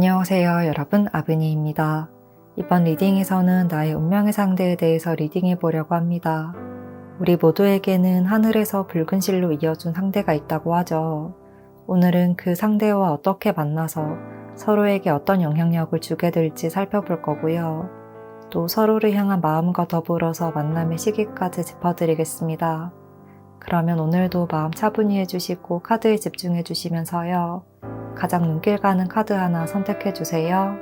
안녕하세요 여러분, 아브니입니다. 이번 리딩에서는 나의 운명의 상대에 대해서 리딩해 보려고 합니다. 우리 모두에게는 하늘에서 붉은 실로 이어준 상대가 있다고 하죠. 오늘은 그 상대와 어떻게 만나서 서로에게 어떤 영향력을 주게 될지 살펴볼 거고요. 또 서로를 향한 마음과 더불어서 만남의 시기까지 짚어드리겠습니다. 그러면 오늘도 마음 차분히 해주시고 카드에 집중해 주시면서요. 가장 눈길 가는 카드 하나 선택해 주세요.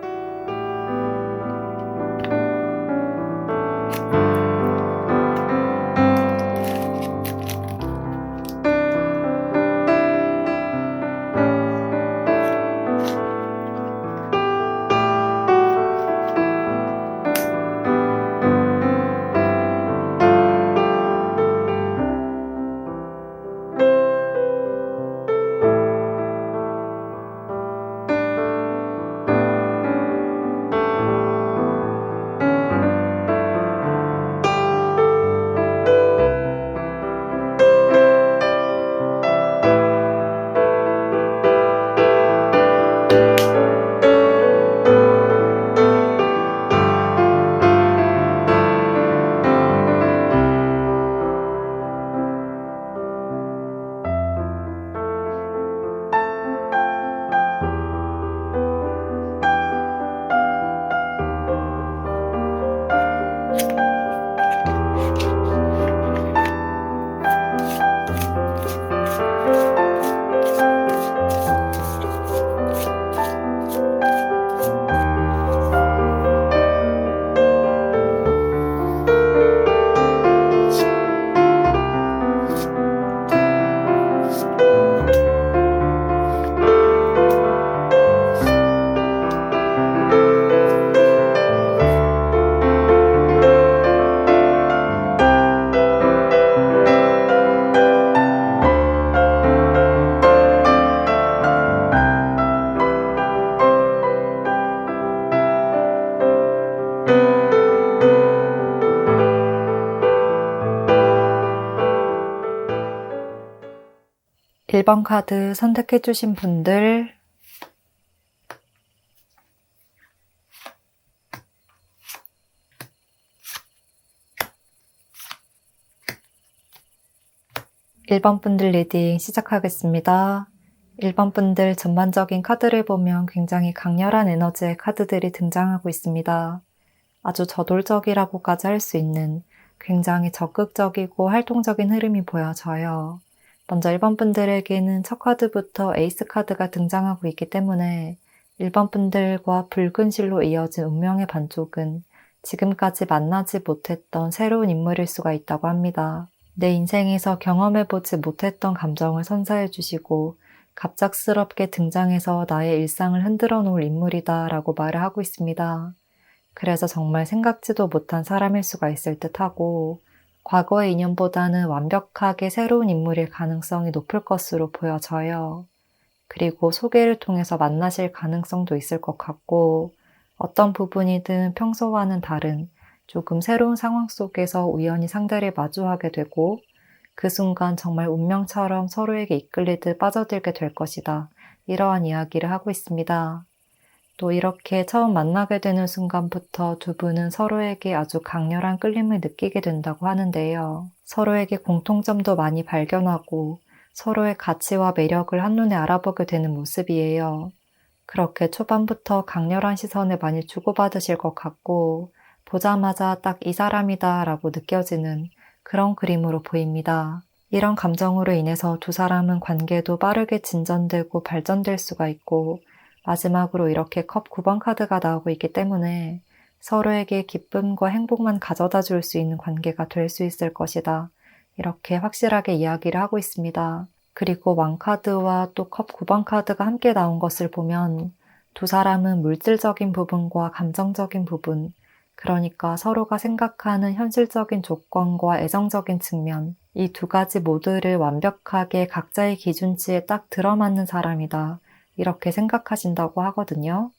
일 번 카드 선택해 주신 분들, 일 번 분들 리딩 시작하겠습니다. 1번 분들 전반적인 카드를 보면 굉장히 강렬한 에너지의 카드들이 등장하고 있습니다. 아주 저돌적이라고까지 할 수 있는 굉장히 적극적이고 활동적인 흐름이 보여져요. 먼저 1번 분들에게는 첫 카드부터 에이스 카드가 등장하고 있기 때문에 1번 분들과 붉은 실로 이어진 운명의 반쪽은 지금까지 만나지 못했던 새로운 인물일 수가 있다고 합니다. 내 인생에서 경험해보지 못했던 감정을 선사해 주시고 갑작스럽게 등장해서 나의 일상을 흔들어 놓을 인물이다 라고 말을 하고 있습니다. 그래서 정말 생각지도 못한 사람일 수가 있을 듯하고 과거의 인연보다는 완벽하게 새로운 인물일 가능성이 높을 것으로 보여져요. 그리고 소개를 통해서 만나실 가능성도 있을 것 같고 어떤 부분이든 평소와는 다른 조금 새로운 상황 속에서 우연히 상대를 마주하게 되고 그 순간 정말 운명처럼 서로에게 이끌리듯 빠져들게 될 것이다. 이러한 이야기를 하고 있습니다. 또 이렇게 처음 만나게 되는 순간부터 두 분은 서로에게 아주 강렬한 끌림을 느끼게 된다고 하는데요. 서로에게 공통점도 많이 발견하고 서로의 가치와 매력을 한눈에 알아보게 되는 모습이에요. 그렇게 초반부터 강렬한 시선을 많이 주고받으실 것 같고 보자마자 딱 이 사람이다 라고 느껴지는 그런 그림으로 보입니다. 이런 감정으로 인해서 두 사람은 관계도 빠르게 진전되고 발전될 수가 있고 마지막으로 이렇게 컵 9번 카드가 나오고 있기 때문에 서로에게 기쁨과 행복만 가져다 줄 수 있는 관계가 될 수 있을 것이다. 이렇게 확실하게 이야기를 하고 있습니다. 그리고 왕카드와 또 컵 9번 카드가 함께 나온 것을 보면 두 사람은 물질적인 부분과 감정적인 부분, 그러니까 서로가 생각하는 현실적인 조건과 애정적인 측면, 이 두 가지 모두를 완벽하게 각자의 기준치에 딱 들어맞는 사람이다. 이렇게 생각하신다고 하거든요.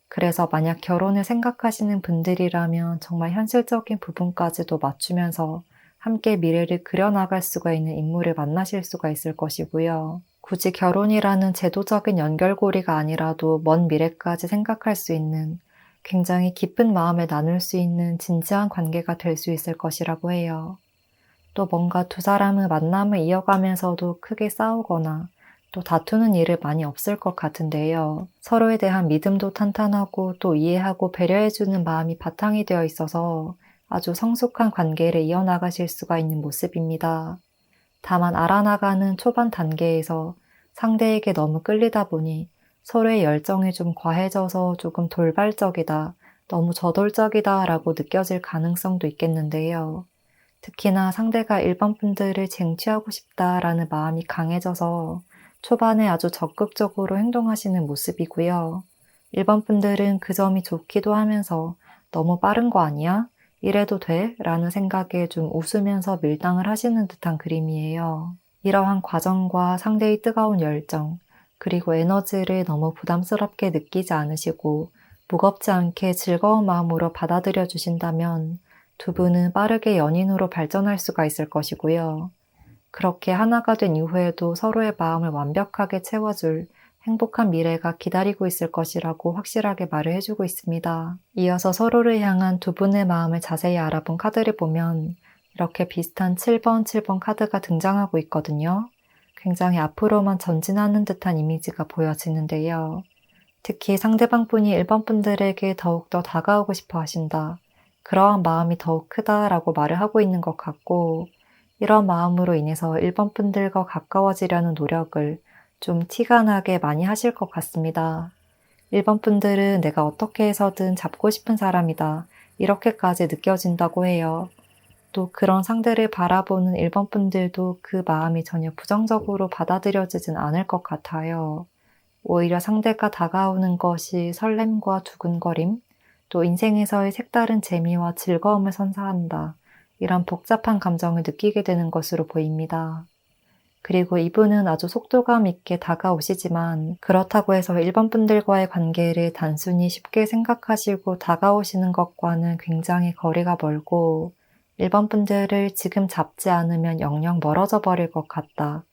그래서 만약 결혼을 생각하시는 분들이라면 정말 현실적인 부분까지도 맞추면서 함께 미래를 그려나갈 수가 있는 인물을 만나실 수가 있을 것이고요. 굳이 결혼이라는 제도적인 연결고리가 아니라도 먼 미래까지 생각할 수 있는 굉장히 깊은 마음을 나눌 수 있는 진지한 관계가 될 수 있을 것이라고 해요. 또 뭔가 두 사람의 만남을 이어가면서도 크게 싸우거나 또 다투는 일을 많이 없을 것 같은데요. 서로에 대한 믿음도 탄탄하고 또 이해하고 배려해주는 마음이 바탕이 되어 있어서 아주 성숙한 관계를 이어나가실 수가 있는 모습입니다. 다만 알아나가는 초반 단계에서 상대에게 너무 끌리다 보니 서로의 열정이 좀 과해져서 조금 돌발적이다, 너무 저돌적이다 라고 느껴질 가능성도 있겠는데요. 특히나 상대가 일반 분들을 쟁취하고 싶다라는 마음이 강해져서 초반에 아주 적극적으로 행동하시는 모습이고요. 일반 분들은 그 점이 좋기도 하면서 너무 빠른 거 아니야? 이래도 돼? 라는 생각에 좀 웃으면서 밀당을 하시는 듯한 그림이에요. 이러한 과정과 상대의 뜨거운 열정, 그리고 에너지를 너무 부담스럽게 느끼지 않으시고 무겁지 않게 즐거운 마음으로 받아들여 주신다면 두 분은 빠르게 연인으로 발전할 수가 있을 것이고요. 그렇게 하나가 된 이후에도 서로의 마음을 완벽하게 채워줄 행복한 미래가 기다리고 있을 것이라고 확실하게 말을 해주고 있습니다. 이어서 서로를 향한 두 분의 마음을 자세히 알아본 카드를 보면 이렇게 비슷한 7번, 7번 카드가 등장하고 있거든요. 굉장히 앞으로만 전진하는 듯한 이미지가 보여지는데요. 특히 상대방 분이 1번 분들에게 더욱더 다가오고 싶어 하신다. 그러한 마음이 더욱 크다라고 말을 하고 있는 것 같고, 이런 마음으로 인해서 1번 분들과 가까워지려는 노력을 좀 티가 나게 많이 하실 것 같습니다. 1번 분들은 내가 어떻게 해서든 잡고 싶은 사람이다, 이렇게까지 느껴진다고 해요. 또 그런 상대를 바라보는 1번 분들도 그 마음이 전혀 부정적으로 받아들여지진 않을 것 같아요. 오히려 상대가 다가오는 것이 설렘과 두근거림, 또 인생에서의 색다른 재미와 즐거움을 선사한다. 이런 복잡한 감정을 느끼게 되는 것으로 보입니다. 그리고 이분은 아주 속도감 있게 다가오시지만 그렇다고 해서 일반 분들과의 관계를 단순히 쉽게 생각하시고 다가오시는 것과는 굉장히 거리가 멀고 일반 분들을 지금 잡지 않으면 영영 멀어져 버릴 것 같다.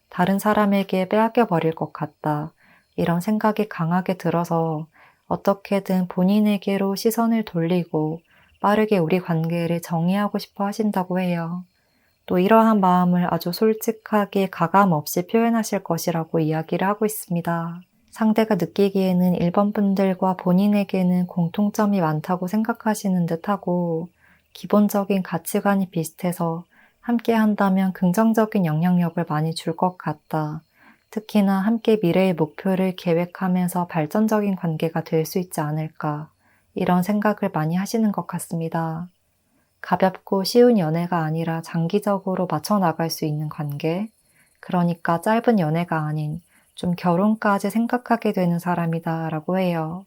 다른 사람에게 빼앗겨 버릴 것 같다. 이런 생각이 강하게 들어서 어떻게든 본인에게로 시선을 돌리고 빠르게 우리 관계를 정리하고 싶어 하신다고 해요. 또 이러한 마음을 아주 솔직하게 가감 없이 표현하실 것이라고 이야기를 하고 있습니다. 상대가 느끼기에는 1번 분들과 본인에게는 공통점이 많다고 생각하시는 듯하고 기본적인 가치관이 비슷해서 함께 한다면 긍정적인 영향력을 많이 줄 것 같다. 특히나 함께 미래의 목표를 계획하면서 발전적인 관계가 될 수 있지 않을까. 이런 생각을 많이 하시는 것 같습니다. 가볍고 쉬운 연애가 아니라 장기적으로 맞춰 나갈 수 있는 관계, 그러니까 짧은 연애가 아닌 좀 결혼까지 생각하게 되는 사람이다 라고 해요.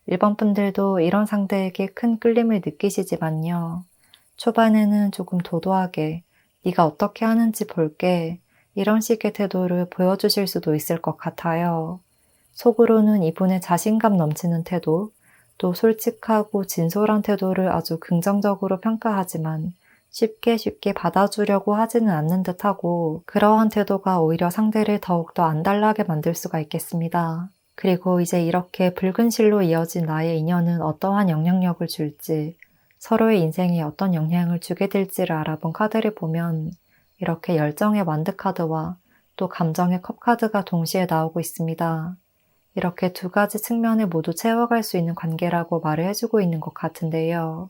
일본 분들도 이런 상대에게 큰 끌림을 느끼시지만요. 초반에는 조금 도도하게 네가 어떻게 하는지 볼게 이런 식의 태도를 보여주실 수도 있을 것 같아요. 속으로는 이분의 자신감 넘치는 태도, 또 솔직하고 진솔한 태도를 아주 긍정적으로 평가하지만 쉽게 받아주려고 하지는 않는 듯하고 그러한 태도가 오히려 상대를 더욱더 안달나게 만들 수가 있겠습니다. 그리고 이제 이렇게 붉은 실로 이어진 나의 인연은 어떠한 영향력을 줄지, 서로의 인생에 어떤 영향을 주게 될지를 알아본 카드를 보면 이렇게 열정의 완드 카드와 또 감정의 컵 카드가 동시에 나오고 있습니다. 이렇게 두 가지 측면을 모두 채워갈 수 있는 관계라고 말을 해주고 있는 것 같은데요.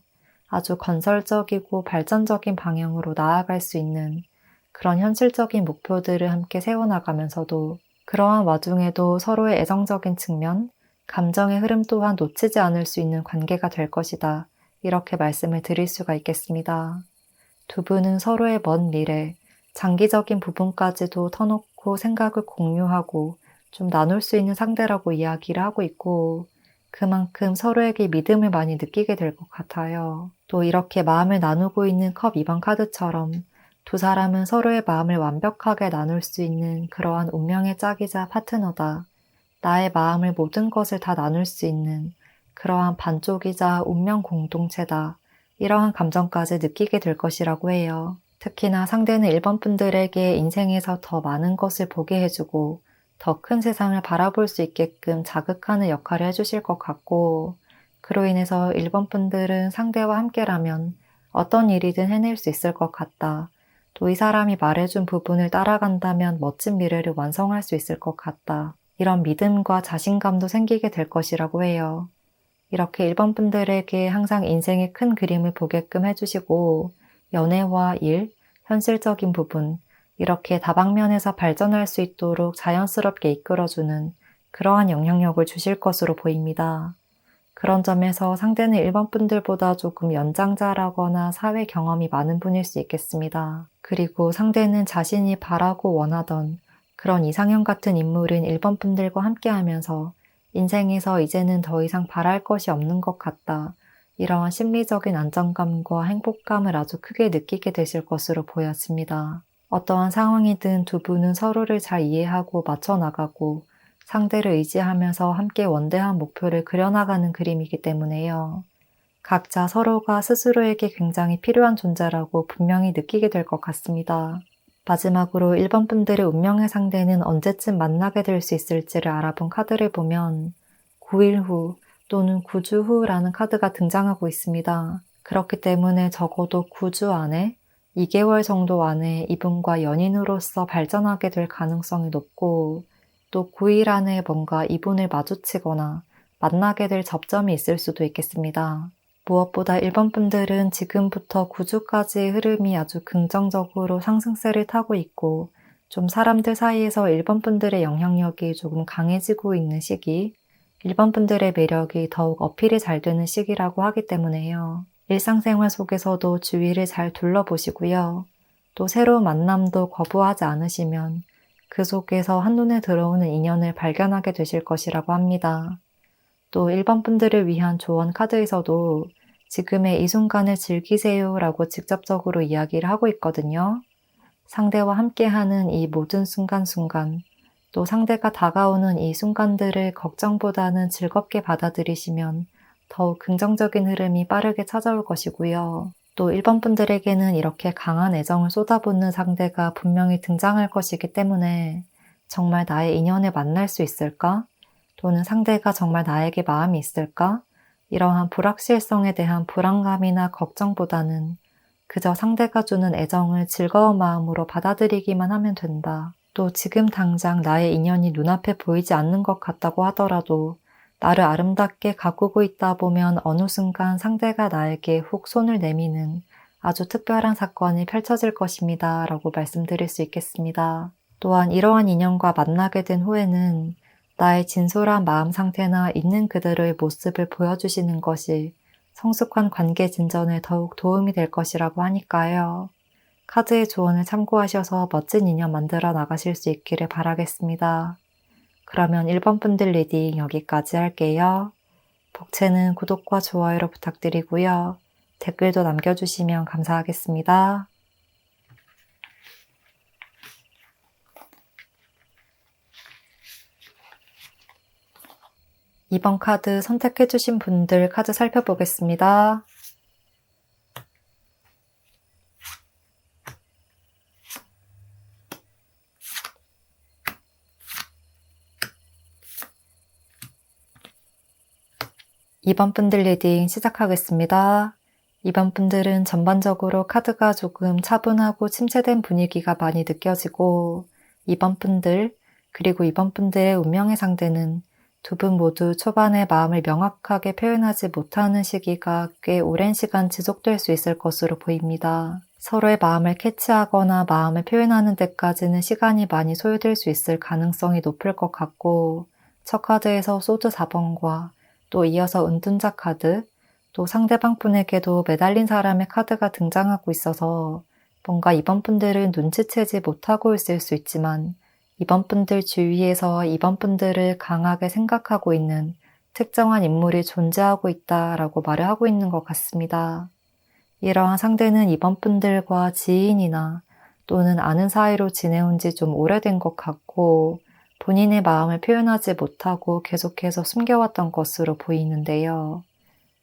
아주 건설적이고 발전적인 방향으로 나아갈 수 있는 그런 현실적인 목표들을 함께 세워나가면서도 그러한 와중에도 서로의 애정적인 측면, 감정의 흐름 또한 놓치지 않을 수 있는 관계가 될 것이다. 이렇게 말씀을 드릴 수가 있겠습니다. 두 분은 서로의 먼 미래, 장기적인 부분까지도 터놓고 생각을 공유하고 좀 나눌 수 있는 상대라고 이야기를 하고 있고 그만큼 서로에게 믿음을 많이 느끼게 될 것 같아요. 또 이렇게 마음을 나누고 있는 컵 2번 카드처럼 두 사람은 서로의 마음을 완벽하게 나눌 수 있는 그러한 운명의 짝이자 파트너다. 나의 마음을 모든 것을 다 나눌 수 있는 그러한 반쪽이자 운명 공동체다. 이러한 감정까지 느끼게 될 것이라고 해요. 특히나 상대는 1번 분들에게 인생에서 더 많은 것을 보게 해주고 더 큰 세상을 바라볼 수 있게끔 자극하는 역할을 해주실 것 같고, 그로 인해서 1번 분들은 상대와 함께라면 어떤 일이든 해낼 수 있을 것 같다. 또 이 사람이 말해준 부분을 따라간다면 멋진 미래를 완성할 수 있을 것 같다. 이런 믿음과 자신감도 생기게 될 것이라고 해요. 이렇게 1번 분들에게 항상 인생의 큰 그림을 보게끔 해주시고, 연애와 일, 현실적인 부분, 이렇게 다방면에서 발전할 수 있도록 자연스럽게 이끌어주는 그러한 영향력을 주실 것으로 보입니다. 그런 점에서 상대는 1번 분들보다 조금 연장자라거나 사회 경험이 많은 분일 수 있겠습니다. 그리고 상대는 자신이 바라고 원하던 그런 이상형 같은 인물인 1번 분들과 함께하면서 인생에서 이제는 더 이상 바랄 것이 없는 것 같다. 이러한 심리적인 안정감과 행복감을 아주 크게 느끼게 되실 것으로 보였습니다. 어떠한 상황이든 두 분은 서로를 잘 이해하고 맞춰 나가고 상대를 의지하면서 함께 원대한 목표를 그려나가는 그림이기 때문에요. 각자 서로가 스스로에게 굉장히 필요한 존재라고 분명히 느끼게 될 것 같습니다. 마지막으로 1번 분들의 운명의 상대는 언제쯤 만나게 될 수 있을지를 알아본 카드를 보면 9일 후 또는 9주 후라는 카드가 등장하고 있습니다. 그렇기 때문에 적어도 9주 안에 2개월 정도 안에 이분과 연인으로서 발전하게 될 가능성이 높고, 또 9일 안에 뭔가 이분을 마주치거나 만나게 될 접점이 있을 수도 있겠습니다. 무엇보다 1번 분들은 지금부터 9주까지의 흐름이 아주 긍정적으로 상승세를 타고 있고, 좀 사람들 사이에서 1번 분들의 영향력이 조금 강해지고 있는 시기, 1번 분들의 매력이 더욱 어필이 잘 되는 시기라고 하기 때문에요. 일상생활 속에서도 주위를 잘 둘러보시고요. 또 새로운 만남도 거부하지 않으시면 그 속에서 한눈에 들어오는 인연을 발견하게 되실 것이라고 합니다. 또 1번 분들을 위한 조언 카드에서도 지금의 이 순간을 즐기세요 라고 직접적으로 이야기를 하고 있거든요. 상대와 함께하는 이 모든 순간순간, 또 상대가 다가오는 이 순간들을 걱정보다는 즐겁게 받아들이시면 더욱 긍정적인 흐름이 빠르게 찾아올 것이고요. 또 1번 분들에게는 이렇게 강한 애정을 쏟아붓는 상대가 분명히 등장할 것이기 때문에 정말 나의 인연을 만날 수 있을까? 또는 상대가 정말 나에게 마음이 있을까? 이러한 불확실성에 대한 불안감이나 걱정보다는 그저 상대가 주는 애정을 즐거운 마음으로 받아들이기만 하면 된다. 또 지금 당장 나의 인연이 눈앞에 보이지 않는 것 같다고 하더라도 나를 아름답게 가꾸고 있다 보면 어느 순간 상대가 나에게 훅 손을 내미는 아주 특별한 사건이 펼쳐질 것입니다. 라고 말씀드릴 수 있겠습니다. 또한 이러한 인연과 만나게 된 후에는 나의 진솔한 마음 상태나 있는 그대로의 모습을 보여주시는 것이 성숙한 관계 진전에 더욱 도움이 될 것이라고 하니까요. 카드의 조언을 참고하셔서 멋진 인연 만들어 나가실 수 있기를 바라겠습니다. 그러면 1번 분들 리딩 여기까지 할게요. 복채는 구독과 좋아요로 부탁드리고요. 댓글도 남겨주시면 감사하겠습니다. 이번 카드 선택해주신 분들 카드 살펴보겠습니다. 이번 분들 리딩 시작하겠습니다. 이번 분들은 전반적으로 카드가 조금 차분하고 침체된 분위기가 많이 느껴지고, 이번 분들, 그리고 이번 분들의 운명의 상대는 두 분 모두 초반에 마음을 명확하게 표현하지 못하는 시기가 꽤 오랜 시간 지속될 수 있을 것으로 보입니다. 서로의 마음을 캐치하거나 마음을 표현하는 데까지는 시간이 많이 소요될 수 있을 가능성이 높을 것 같고, 첫 카드에서 소드 4번과 또 이어서 은둔자 카드, 또 상대방 분에게도 매달린 사람의 카드가 등장하고 있어서 뭔가 이번 분들은 눈치채지 못하고 있을 수 있지만 이번 분들 주위에서 이번 분들을 강하게 생각하고 있는 특정한 인물이 존재하고 있다라고 말을 하고 있는 것 같습니다. 이러한 상대는 이번 분들과 지인이나 또는 아는 사이로 지내온 지 좀 오래된 것 같고 본인의 마음을 표현하지 못하고 계속해서 숨겨왔던 것으로 보이는데요.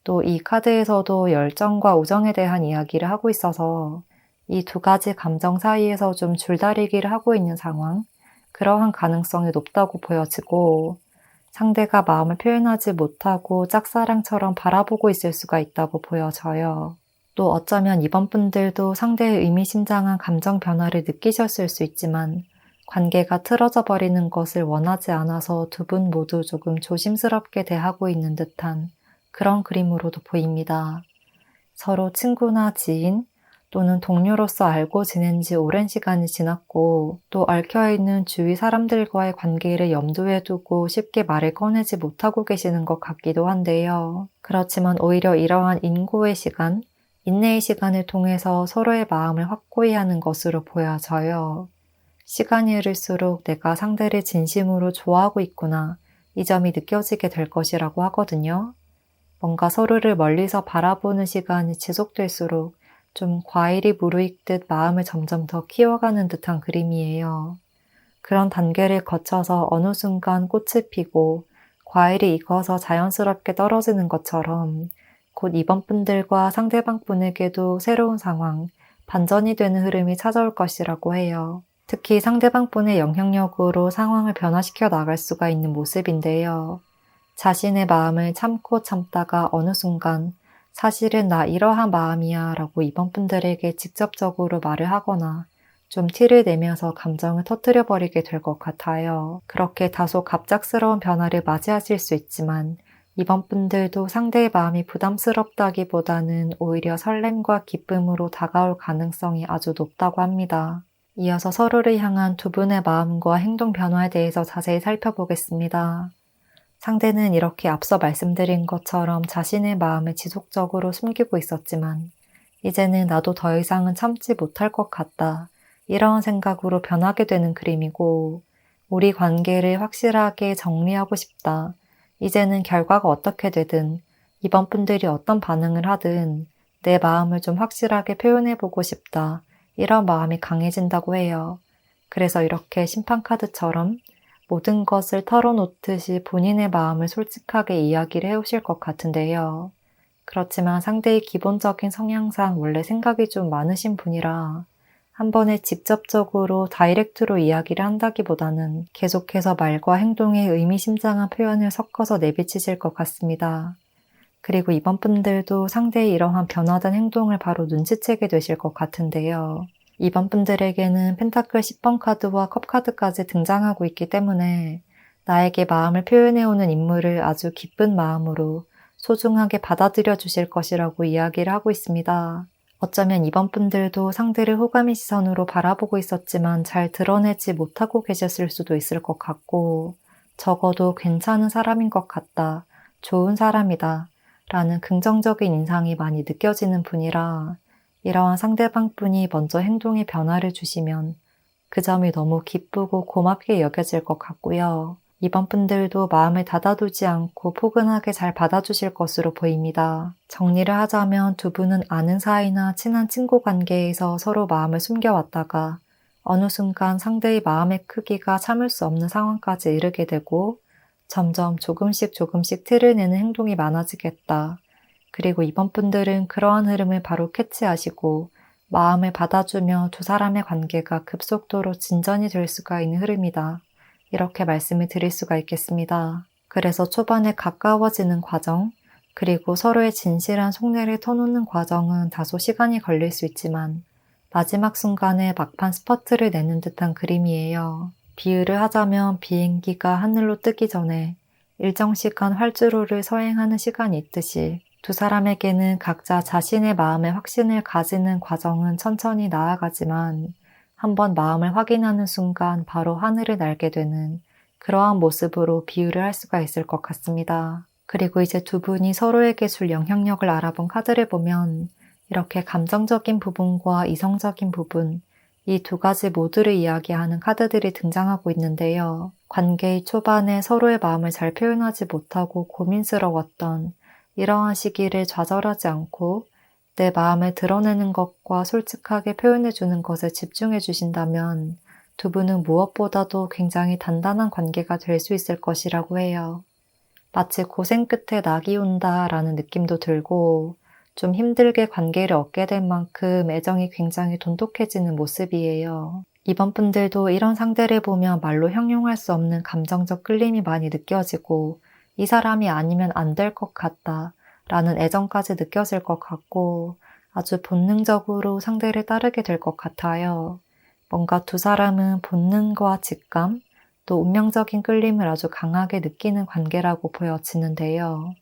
또 이 카드에서도 열정과 우정에 대한 이야기를 하고 있어서 이 두 가지 감정 사이에서 좀 줄다리기를 하고 있는 상황, 그러한 가능성이 높다고 보여지고, 상대가 마음을 표현하지 못하고 짝사랑처럼 바라보고 있을 수가 있다고 보여져요. 또 어쩌면 이번 분들도 상대의 의미심장한 감정 변화를 느끼셨을 수 있지만 관계가 틀어져 버리는 것을 원하지 않아서 두 분 모두 조금 조심스럽게 대하고 있는 듯한 그런 그림으로도 보입니다. 서로 친구나 지인 또는 동료로서 알고 지낸 지 오랜 시간이 지났고 또 얽혀있는 주위 사람들과의 관계를 염두에 두고 쉽게 말을 꺼내지 못하고 계시는 것 같기도 한데요. 그렇지만 오히려 이러한 인고의 시간, 인내의 시간을 통해서 서로의 마음을 확고히 하는 것으로 보여져요. 시간이 흐를수록 내가 상대를 진심으로 좋아하고 있구나, 이 점이 느껴지게 될 것이라고 하거든요. 뭔가 서로를 멀리서 바라보는 시간이 지속될수록 좀 과일이 무르익듯 마음을 점점 더 키워가는 듯한 그림이에요. 그런 단계를 거쳐서 어느 순간 꽃이 피고 과일이 익어서 자연스럽게 떨어지는 것처럼 곧 이번 분들과 상대방 분에게도 새로운 상황, 반전이 되는 흐름이 찾아올 것이라고 해요. 특히 상대방 분의 영향력으로 상황을 변화시켜 나갈 수가 있는 모습인데요. 자신의 마음을 참고 참다가 어느 순간 사실은 나 이러한 마음이야 라고 이번 분들에게 직접적으로 말을 하거나 좀 티를 내면서 감정을 터뜨려 버리게 될 것 같아요. 그렇게 다소 갑작스러운 변화를 맞이하실 수 있지만 이번 분들도 상대의 마음이 부담스럽다기보다는 오히려 설렘과 기쁨으로 다가올 가능성이 아주 높다고 합니다. 이어서 서로를 향한 두 분의 마음과 행동 변화에 대해서 자세히 살펴보겠습니다. 상대는 이렇게 앞서 말씀드린 것처럼 자신의 마음을 지속적으로 숨기고 있었지만 이제는 나도 더 이상은 참지 못할 것 같다, 이런 생각으로 변하게 되는 그림이고, 우리 관계를 확실하게 정리하고 싶다, 이제는 결과가 어떻게 되든 이번 분들이 어떤 반응을 하든 내 마음을 좀 확실하게 표현해보고 싶다, 이런 마음이 강해진다고 해요. 그래서 이렇게 심판카드처럼 모든 것을 털어놓듯이 본인의 마음을 솔직하게 이야기를 해오실 것 같은데요. 그렇지만 상대의 기본적인 성향상 원래 생각이 좀 많으신 분이라 한 번에 직접적으로 다이렉트로 이야기를 한다기보다는 계속해서 말과 행동에 의미심장한 표현을 섞어서 내비치실 것 같습니다. 그리고 이번 분들도 상대의 이러한 변화된 행동을 바로 눈치채게 되실 것 같은데요. 이번 분들에게는 펜타클 10번 카드와 컵 카드까지 등장하고 있기 때문에 나에게 마음을 표현해오는 인물을 아주 기쁜 마음으로 소중하게 받아들여 주실 것이라고 이야기를 하고 있습니다. 어쩌면 이번 분들도 상대를 호감의 시선으로 바라보고 있었지만 잘 드러내지 못하고 계셨을 수도 있을 것 같고, 적어도 괜찮은 사람인 것 같다, 좋은 사람이다 라는 긍정적인 인상이 많이 느껴지는 분이라 이러한 상대방 분이 먼저 행동에 변화를 주시면 그 점이 너무 기쁘고 고맙게 여겨질 것 같고요. 이번 분들도 마음을 닫아두지 않고 포근하게 잘 받아주실 것으로 보입니다. 정리를 하자면 두 분은 아는 사이나 친한 친구 관계에서 서로 마음을 숨겨왔다가 어느 순간 상대의 마음의 크기가 참을 수 없는 상황까지 이르게 되고 점점 조금씩 티를 내는 행동이 많아지겠다. 그리고 이번 분들은 그러한 흐름을 바로 캐치하시고 마음을 받아주며 두 사람의 관계가 급속도로 진전이 될 수가 있는 흐름이다, 이렇게 말씀을 드릴 수가 있겠습니다. 그래서 초반에 가까워지는 과정, 그리고 서로의 진실한 속내를 터놓는 과정은 다소 시간이 걸릴 수 있지만 마지막 순간에 막판 스퍼트를 내는 듯한 그림이에요. 비유를 하자면 비행기가 하늘로 뜨기 전에 일정 시간 활주로를 서행하는 시간이 있듯이 두 사람에게는 각자 자신의 마음의 확신을 가지는 과정은 천천히 나아가지만 한번 마음을 확인하는 순간 바로 하늘을 날게 되는 그러한 모습으로 비유를 할 수가 있을 것 같습니다. 그리고 이제 두 분이 서로에게 줄 영향력을 알아본 카드를 보면 이렇게 감정적인 부분과 이성적인 부분, 이 두 가지 모두를 이야기하는 카드들이 등장하고 있는데요. 관계의 초반에 서로의 마음을 잘 표현하지 못하고 고민스러웠던 이러한 시기를 좌절하지 않고 내 마음을 드러내는 것과 솔직하게 표현해주는 것에 집중해 주신다면 두 분은 무엇보다도 굉장히 단단한 관계가 될 수 있을 것이라고 해요. 마치 고생 끝에 낙이 온다 라는 느낌도 들고 좀 힘들게 관계를 얻게 된 만큼 애정이 굉장히 돈독해지는 모습이에요. 이번 분들도 이런 상대를 보면 말로 형용할 수 없는 감정적 끌림이 많이 느껴지고 이 사람이 아니면 안 될 것 같다 라는 애정까지 느껴질 것 같고 아주 본능적으로 상대를 따르게 될 것 같아요. 뭔가 두 사람은 본능과 직감, 또 운명적인 끌림을 아주 강하게 느끼는 관계라고 보여지는데요.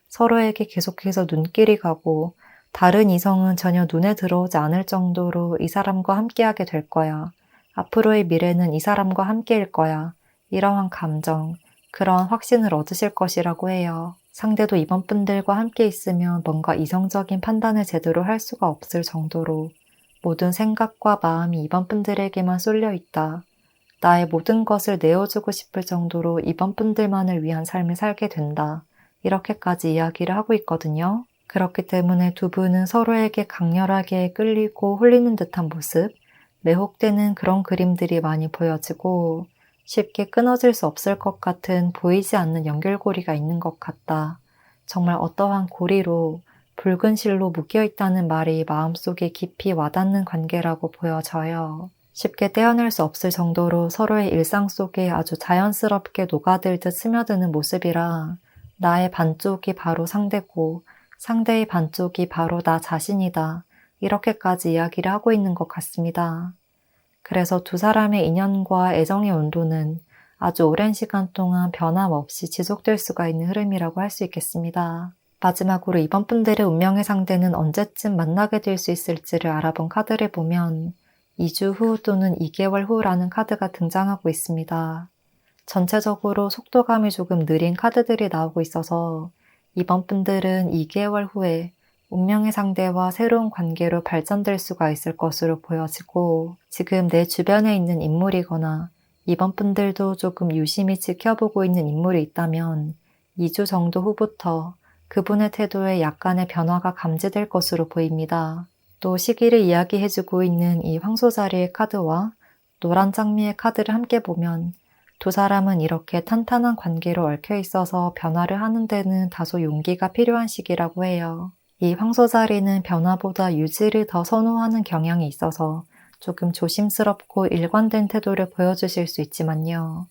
서로에게 계속해서 눈길이 가고 다른 이성은 전혀 눈에 들어오지 않을 정도로 이 사람과 함께하게 될 거야. 앞으로의 미래는 이 사람과 함께일 거야. 이러한 감정, 그런 확신을 얻으실 것이라고 해요. 상대도 이번 분들과 함께 있으면 뭔가 이성적인 판단을 제대로 할 수가 없을 정도로 모든 생각과 마음이 이번 분들에게만 쏠려 있다. 나의 모든 것을 내어주고 싶을 정도로 이번 분들만을 위한 삶을 살게 된다. 이렇게까지 이야기를 하고 있거든요. 그렇기 때문에 두 분은 서로에게 강렬하게 끌리고 홀리는 듯한 모습, 매혹되는 그런 그림들이 많이 보여지고 쉽게 끊어질 수 없을 것 같은 보이지 않는 연결고리가 있는 것 같다. 정말 어떠한 고리로 붉은 실로 묶여있다는 말이 마음속에 깊이 와닿는 관계라고 보여져요. 쉽게 떼어낼 수 없을 정도로 서로의 일상 속에 아주 자연스럽게 녹아들듯 스며드는 모습이라 나의 반쪽이 바로 상대고 상대의 반쪽이 바로 나 자신이다. 이렇게까지 이야기를 하고 있는 것 같습니다. 그래서 두 사람의 인연과 애정의 온도는 아주 오랜 시간 동안 변함없이 지속될 수가 있는 흐름이라고 할 수 있겠습니다. 마지막으로 이번 분들의 운명의 상대는 언제쯤 만나게 될 수 있을지를 알아본 카드를 보면 2주 후 또는 2개월 후라는 카드가 등장하고 있습니다. 전체적으로 속도감이 조금 느린 카드들이 나오고 있어서 이번 분들은 2개월 후에 운명의 상대와 새로운 관계로 발전될 수가 있을 것으로 보여지고 지금 내 주변에 있는 인물이거나 이번 분들도 조금 유심히 지켜보고 있는 인물이 있다면 2주 정도 후부터 그분의 태도에 약간의 변화가 감지될 것으로 보입니다. 또 시기를 이야기해주고 있는 이 황소자리의 카드와 노란 장미의 카드를 함께 보면 두 사람은 이렇게 탄탄한 관계로 얽혀 있어서 변화를 하는 데는 다소 용기가 필요한 시기라고 해요. 이 황소자리는 변화보다 유지를 더 선호하는 경향이 있어서 조금 조심스럽고 일관된 태도를 보여주실 수 있지만요.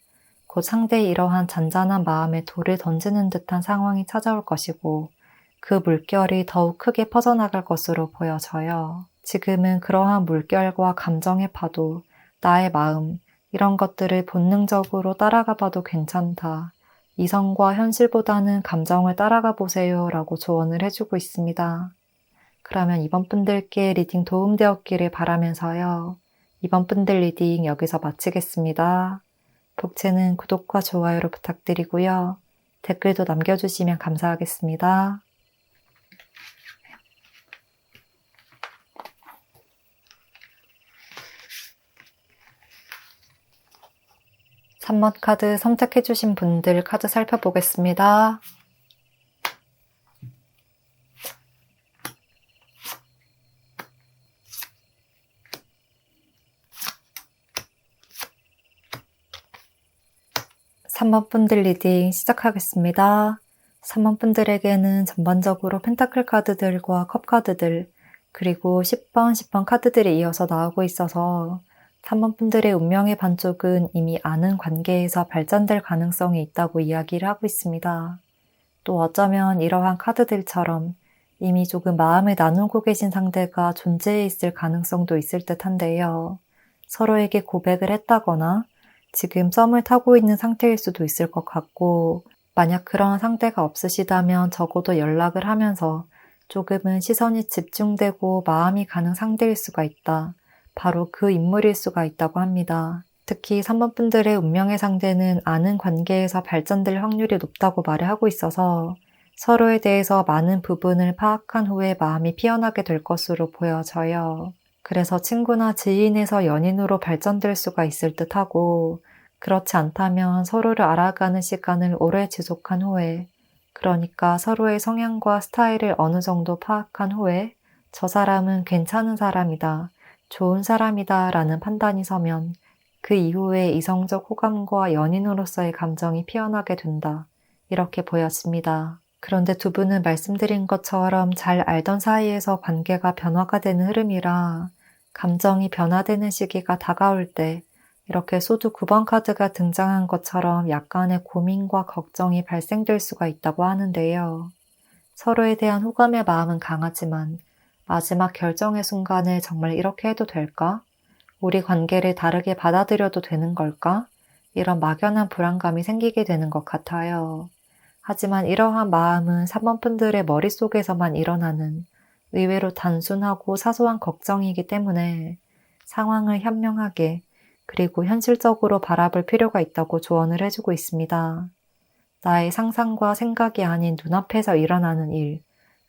곧 상대의 이러한 잔잔한 마음에 돌을 던지는 듯한 상황이 찾아올 것이고 그 물결이 더욱 크게 퍼져나갈 것으로 보여져요. 지금은 그러한 물결과 감정의 파도, 나의 마음, 이런 것들을 본능적으로 따라가 봐도 괜찮다. 이성과 현실보다는 감정을 따라가 보세요 라고 조언을 해주고 있습니다. 그러면 이번 분들께 리딩 도움되었기를 바라면서요. 이번 분들 리딩 여기서 마치겠습니다. 복채는 구독과 좋아요로 부탁드리고요. 댓글도 남겨주시면 감사하겠습니다. 3번 카드 선택해주신 분들 카드 살펴보겠습니다. (3번) 분들 리딩 시작하겠습니다. 3번 분들에게는 전반적으로 펜타클 카드들과 컵 카드들 그리고 10번, 10번 카드들이 이어서 나오고 있어서 3번 분들의 운명의 반쪽은 이미 아는 관계에서 발전될 가능성이 있다고 이야기를 하고 있습니다. 또 어쩌면 이러한 카드들처럼 이미 조금 마음을 나누고 계신 상대가 존재해 있을 가능성도 있을 듯한데요. 서로에게 고백을 했다거나 지금 썸을 타고 있는 상태일 수도 있을 것 같고 만약 그런 상태가 없으시다면 적어도 연락을 하면서 조금은 시선이 집중되고 마음이 가는 상대일 수가 있다. 바로 그 인물일 수가 있다고 합니다. 특히 3번 분들의 운명의 상대는 아는 관계에서 발전될 확률이 높다고 말을 하고 있어서 서로에 대해서 많은 부분을 파악한 후에 마음이 피어나게 될 것으로 보여져요. 그래서 친구나 지인에서 연인으로 발전될 수가 있을 듯하고 그렇지 않다면 서로를 알아가는 시간을 오래 지속한 후에 그러니까 서로의 성향과 스타일을 어느 정도 파악한 후에 저 사람은 괜찮은 사람이다. 좋은 사람이다 라는 판단이 서면 그 이후에 이성적 호감과 연인으로서의 감정이 피어나게 된다. 이렇게 보여집니다. 그런데 두 분은 말씀드린 것처럼 잘 알던 사이에서 관계가 변화가 되는 흐름이라 감정이 변화되는 시기가 다가올 때 이렇게 소드 9번 카드가 등장한 것처럼 약간의 고민과 걱정이 발생될 수가 있다고 하는데요. 서로에 대한 호감의 마음은 강하지만 마지막 결정의 순간에 정말 이렇게 해도 될까? 우리 관계를 다르게 받아들여도 되는 걸까? 이런 막연한 불안감이 생기게 되는 것 같아요. 하지만 이러한 마음은 3번 분들의 머릿속에서만 일어나는 의외로 단순하고 사소한 걱정이기 때문에 상황을 현명하게 그리고 현실적으로 바라볼 필요가 있다고 조언을 해주고 있습니다. 나의 상상과 생각이 아닌 눈앞에서 일어나는 일,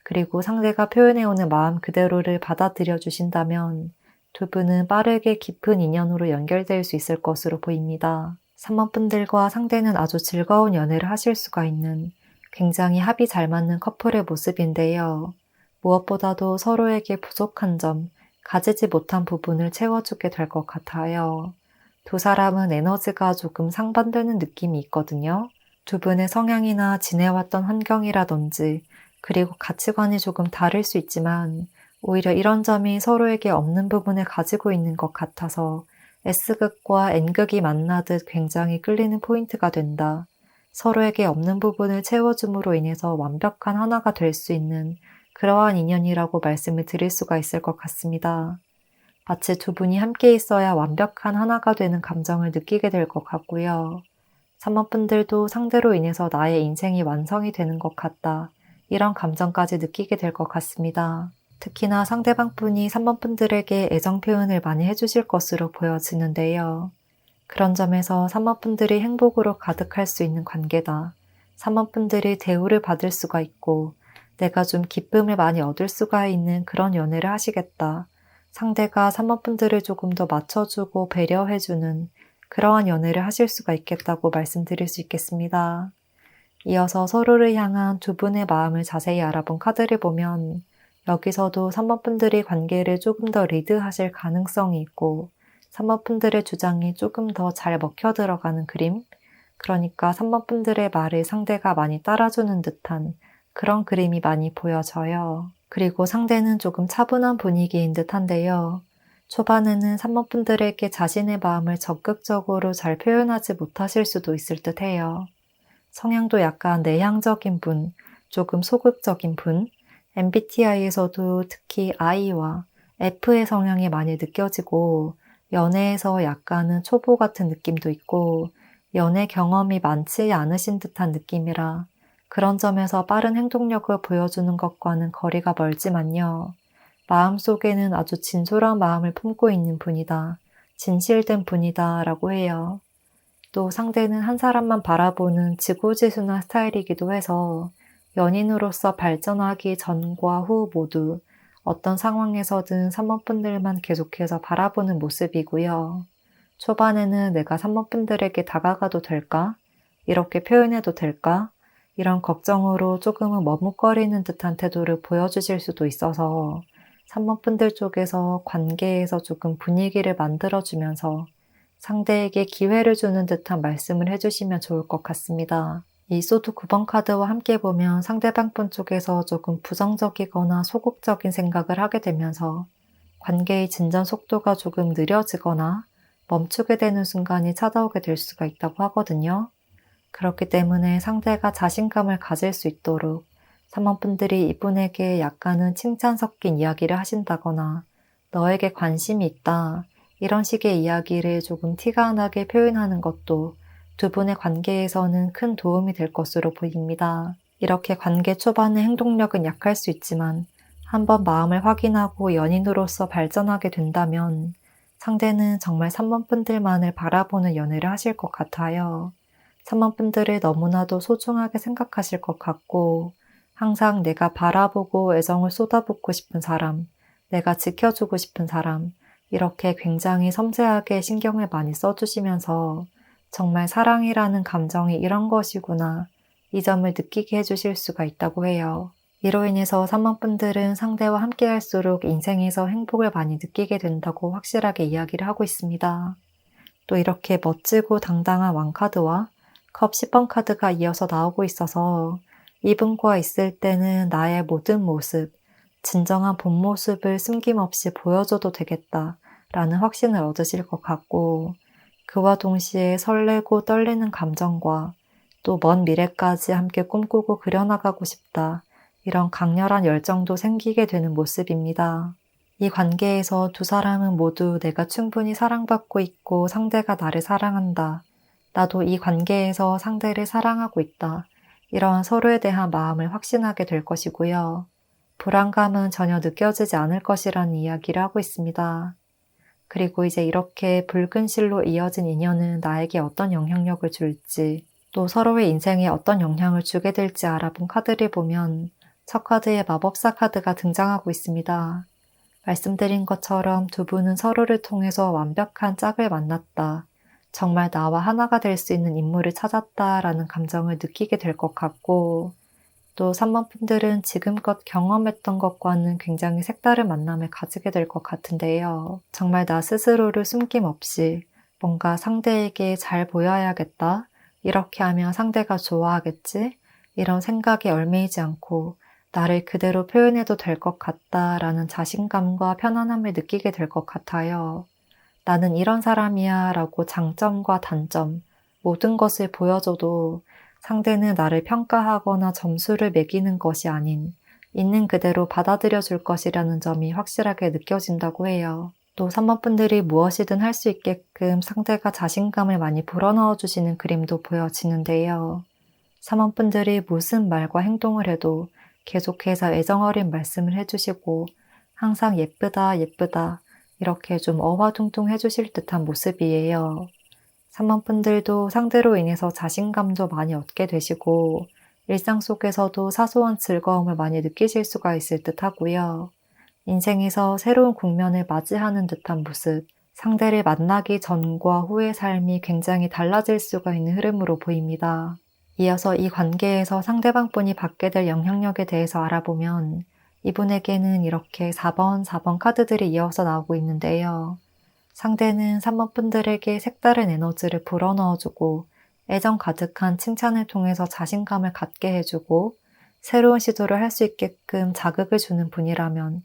그리고 상대가 표현해오는 마음 그대로를 받아들여 주신다면 두 분은 빠르게 깊은 인연으로 연결될 수 있을 것으로 보입니다. 3번 분들과 상대는 아주 즐거운 연애를 하실 수가 있는 굉장히 합이 잘 맞는 커플의 모습인데요. 무엇보다도 서로에게 부족한 점, 가지지 못한 부분을 채워주게 될 것 같아요. 두 사람은 에너지가 조금 상반되는 느낌이 있거든요. 두 분의 성향이나 지내왔던 환경이라든지 그리고 가치관이 조금 다를 수 있지만 오히려 이런 점이 서로에게 없는 부분을 가지고 있는 것 같아서 S극과 N극이 만나듯 굉장히 끌리는 포인트가 된다. 서로에게 없는 부분을 채워줌으로 인해서 완벽한 하나가 될 수 있는 그러한 인연이라고 말씀을 드릴 수가 있을 것 같습니다. 마치 두 분이 함께 있어야 완벽한 하나가 되는 감정을 느끼게 될 것 같고요. 3번 분들도 상대로 인해서 나의 인생이 완성이 되는 것 같다. 이런 감정까지 느끼게 될 것 같습니다. 특히나 상대방 분이 3번 분들에게 애정 표현을 많이 해주실 것으로 보여지는데요. 그런 점에서 3번 분들이 행복으로 가득할 수 있는 관계다. 3번 분들이 대우를 받을 수가 있고 내가 좀 기쁨을 많이 얻을 수가 있는 그런 연애를 하시겠다. 상대가 3번 분들을 조금 더 맞춰주고 배려해주는 그러한 연애를 하실 수가 있겠다고 말씀드릴 수 있겠습니다. 이어서 서로를 향한 두 분의 마음을 자세히 알아본 카드를 보면 여기서도 3번 분들이 관계를 조금 더 리드하실 가능성이 있고 3번 분들의 주장이 조금 더 잘 먹혀 들어가는 그림, 그러니까 3번 분들의 말을 상대가 많이 따라주는 듯한 그런 그림이 많이 보여져요. 그리고 상대는 조금 차분한 분위기인 듯한데요. 초반에는 3번 분들에게 자신의 마음을 적극적으로 잘 표현하지 못하실 수도 있을 듯해요. 성향도 약간 내향적인 분, 조금 소극적인 분, MBTI에서도 특히 I와 F의 성향이 많이 느껴지고 연애에서 약간은 초보 같은 느낌도 있고 연애 경험이 많지 않으신 듯한 느낌이라 그런 점에서 빠른 행동력을 보여주는 것과는 거리가 멀지만요. 마음속에는 아주 진솔한 마음을 품고 있는 분이다. 진실된 분이다 라고 해요. 또 상대는 한 사람만 바라보는 지고지순한 스타일이기도 해서 연인으로서 발전하기 전과 후 모두 어떤 상황에서든 3번 분들만 계속해서 바라보는 모습이고요. 초반에는 내가 3번 분들에게 다가가도 될까? 이렇게 표현해도 될까? 이런 걱정으로 조금은 머뭇거리는 듯한 태도를 보여주실 수도 있어서 3번 분들 쪽에서 관계에서 조금 분위기를 만들어주면서 상대에게 기회를 주는 듯한 말씀을 해주시면 좋을 것 같습니다. 이 소드 9번 카드와 함께 보면 상대방 분 쪽에서 조금 부정적이거나 소극적인 생각을 하게 되면서 관계의 진전 속도가 조금 느려지거나 멈추게 되는 순간이 찾아오게 될 수가 있다고 하거든요. 그렇기 때문에 상대가 자신감을 가질 수 있도록 3번 분들이 이분에게 약간은 칭찬 섞인 이야기를 하신다거나 너에게 관심이 있다. 이런 식의 이야기를 조금 티가 안 나게 표현하는 것도 두 분의 관계에서는 큰 도움이 될 것으로 보입니다. 이렇게 관계 초반의 행동력은 약할 수 있지만 한번 마음을 확인하고 연인으로서 발전하게 된다면 상대는 정말 3번 분들만을 바라보는 연애를 하실 것 같아요. 3번 분들을 너무나도 소중하게 생각하실 것 같고 항상 내가 바라보고 애정을 쏟아붓고 싶은 사람, 내가 지켜주고 싶은 사람, 이렇게 굉장히 섬세하게 신경을 많이 써주시면서 정말 사랑이라는 감정이 이런 것이구나 이 점을 느끼게 해주실 수가 있다고 해요. 이로 인해서 3번 분들은 상대와 함께 할수록 인생에서 행복을 많이 느끼게 된다고 확실하게 이야기를 하고 있습니다. 또 이렇게 멋지고 당당한 왕카드와 컵 10번 카드가 이어서 나오고 있어서 이분과 있을 때는 나의 모든 모습, 진정한 본 모습을 숨김없이 보여줘도 되겠다 라는 확신을 얻으실 것 같고, 그와 동시에 설레고 떨리는 감정과 또 먼 미래까지 함께 꿈꾸고 그려나가고 싶다, 이런 강렬한 열정도 생기게 되는 모습입니다. 이 관계에서 두 사람은 모두 내가 충분히 사랑받고 있고 상대가 나를 사랑한다, 나도 이 관계에서 상대를 사랑하고 있다, 이러한 서로에 대한 마음을 확신하게 될 것이고요. 불안감은 전혀 느껴지지 않을 것이라는 이야기를 하고 있습니다. 그리고 이제 이렇게 붉은 실로 이어진 인연은 나에게 어떤 영향력을 줄지, 또 서로의 인생에 어떤 영향을 주게 될지 알아본 카드를 보면 첫 카드에 마법사 카드가 등장하고 있습니다. 말씀드린 것처럼 두 분은 서로를 통해서 완벽한 짝을 만났다, 정말 나와 하나가 될 수 있는 인물을 찾았다라는 감정을 느끼게 될 것 같고, 또 3번 분들은 지금껏 경험했던 것과는 굉장히 색다른 만남을 가지게 될 것 같은데요. 정말 나 스스로를 숨김없이 뭔가 상대에게 잘 보여야겠다, 이렇게 하면 상대가 좋아하겠지, 이런 생각에 얽매이지 않고 나를 그대로 표현해도 될 것 같다라는 자신감과 편안함을 느끼게 될 것 같아요. 나는 이런 사람이야 라고 장점과 단점, 모든 것을 보여줘도 상대는 나를 평가하거나 점수를 매기는 것이 아닌 있는 그대로 받아들여 줄 것이라는 점이 확실하게 느껴진다고 해요. 또 3번 분들이 무엇이든 할 수 있게끔 상대가 자신감을 많이 불어넣어 주시는 그림도 보여지는데요. 3번 분들이 무슨 말과 행동을 해도 계속해서 애정 어린 말씀을 해주시고 항상 예쁘다 예쁘다 이렇게 좀 어화둥둥 해주실 듯한 모습이에요. 3번 분들도 상대로 인해서 자신감도 많이 얻게 되시고 일상 속에서도 사소한 즐거움을 많이 느끼실 수가 있을 듯 하고요. 인생에서 새로운 국면을 맞이하는 듯한 모습, 상대를 만나기 전과 후의 삶이 굉장히 달라질 수가 있는 흐름으로 보입니다. 이어서 이 관계에서 상대방분이 받게 될 영향력에 대해서 알아보면 이분에게는 이렇게 4번 카드들이 이어서 나오고 있는데요. 상대는 3번 분들에게 색다른 에너지를 불어넣어주고 애정 가득한 칭찬을 통해서 자신감을 갖게 해주고 새로운 시도를 할 수 있게끔 자극을 주는 분이라면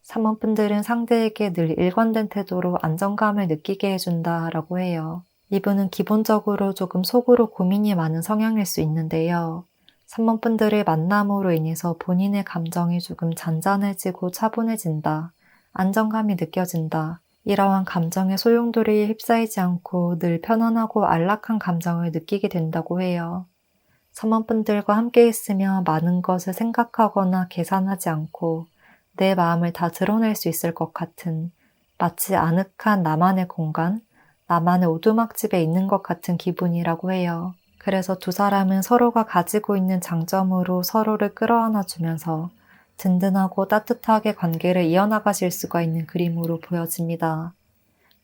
3번 분들은 상대에게 늘 일관된 태도로 안정감을 느끼게 해준다라고 해요. 이분은 기본적으로 조금 속으로 고민이 많은 성향일 수 있는데요. 3번 분들의 만남으로 인해서 본인의 감정이 조금 잔잔해지고 차분해진다, 안정감이 느껴진다, 이러한 감정의 소용돌이에 휩싸이지 않고 늘 편안하고 안락한 감정을 느끼게 된다고 해요. 3번 분들과 함께 있으면 많은 것을 생각하거나 계산하지 않고 내 마음을 다 드러낼 수 있을 것 같은, 마치 아늑한 나만의 공간, 나만의 오두막집에 있는 것 같은 기분이라고 해요. 그래서 두 사람은 서로가 가지고 있는 장점으로 서로를 끌어안아 주면서 든든하고 따뜻하게 관계를 이어나가실 수가 있는 그림으로 보여집니다.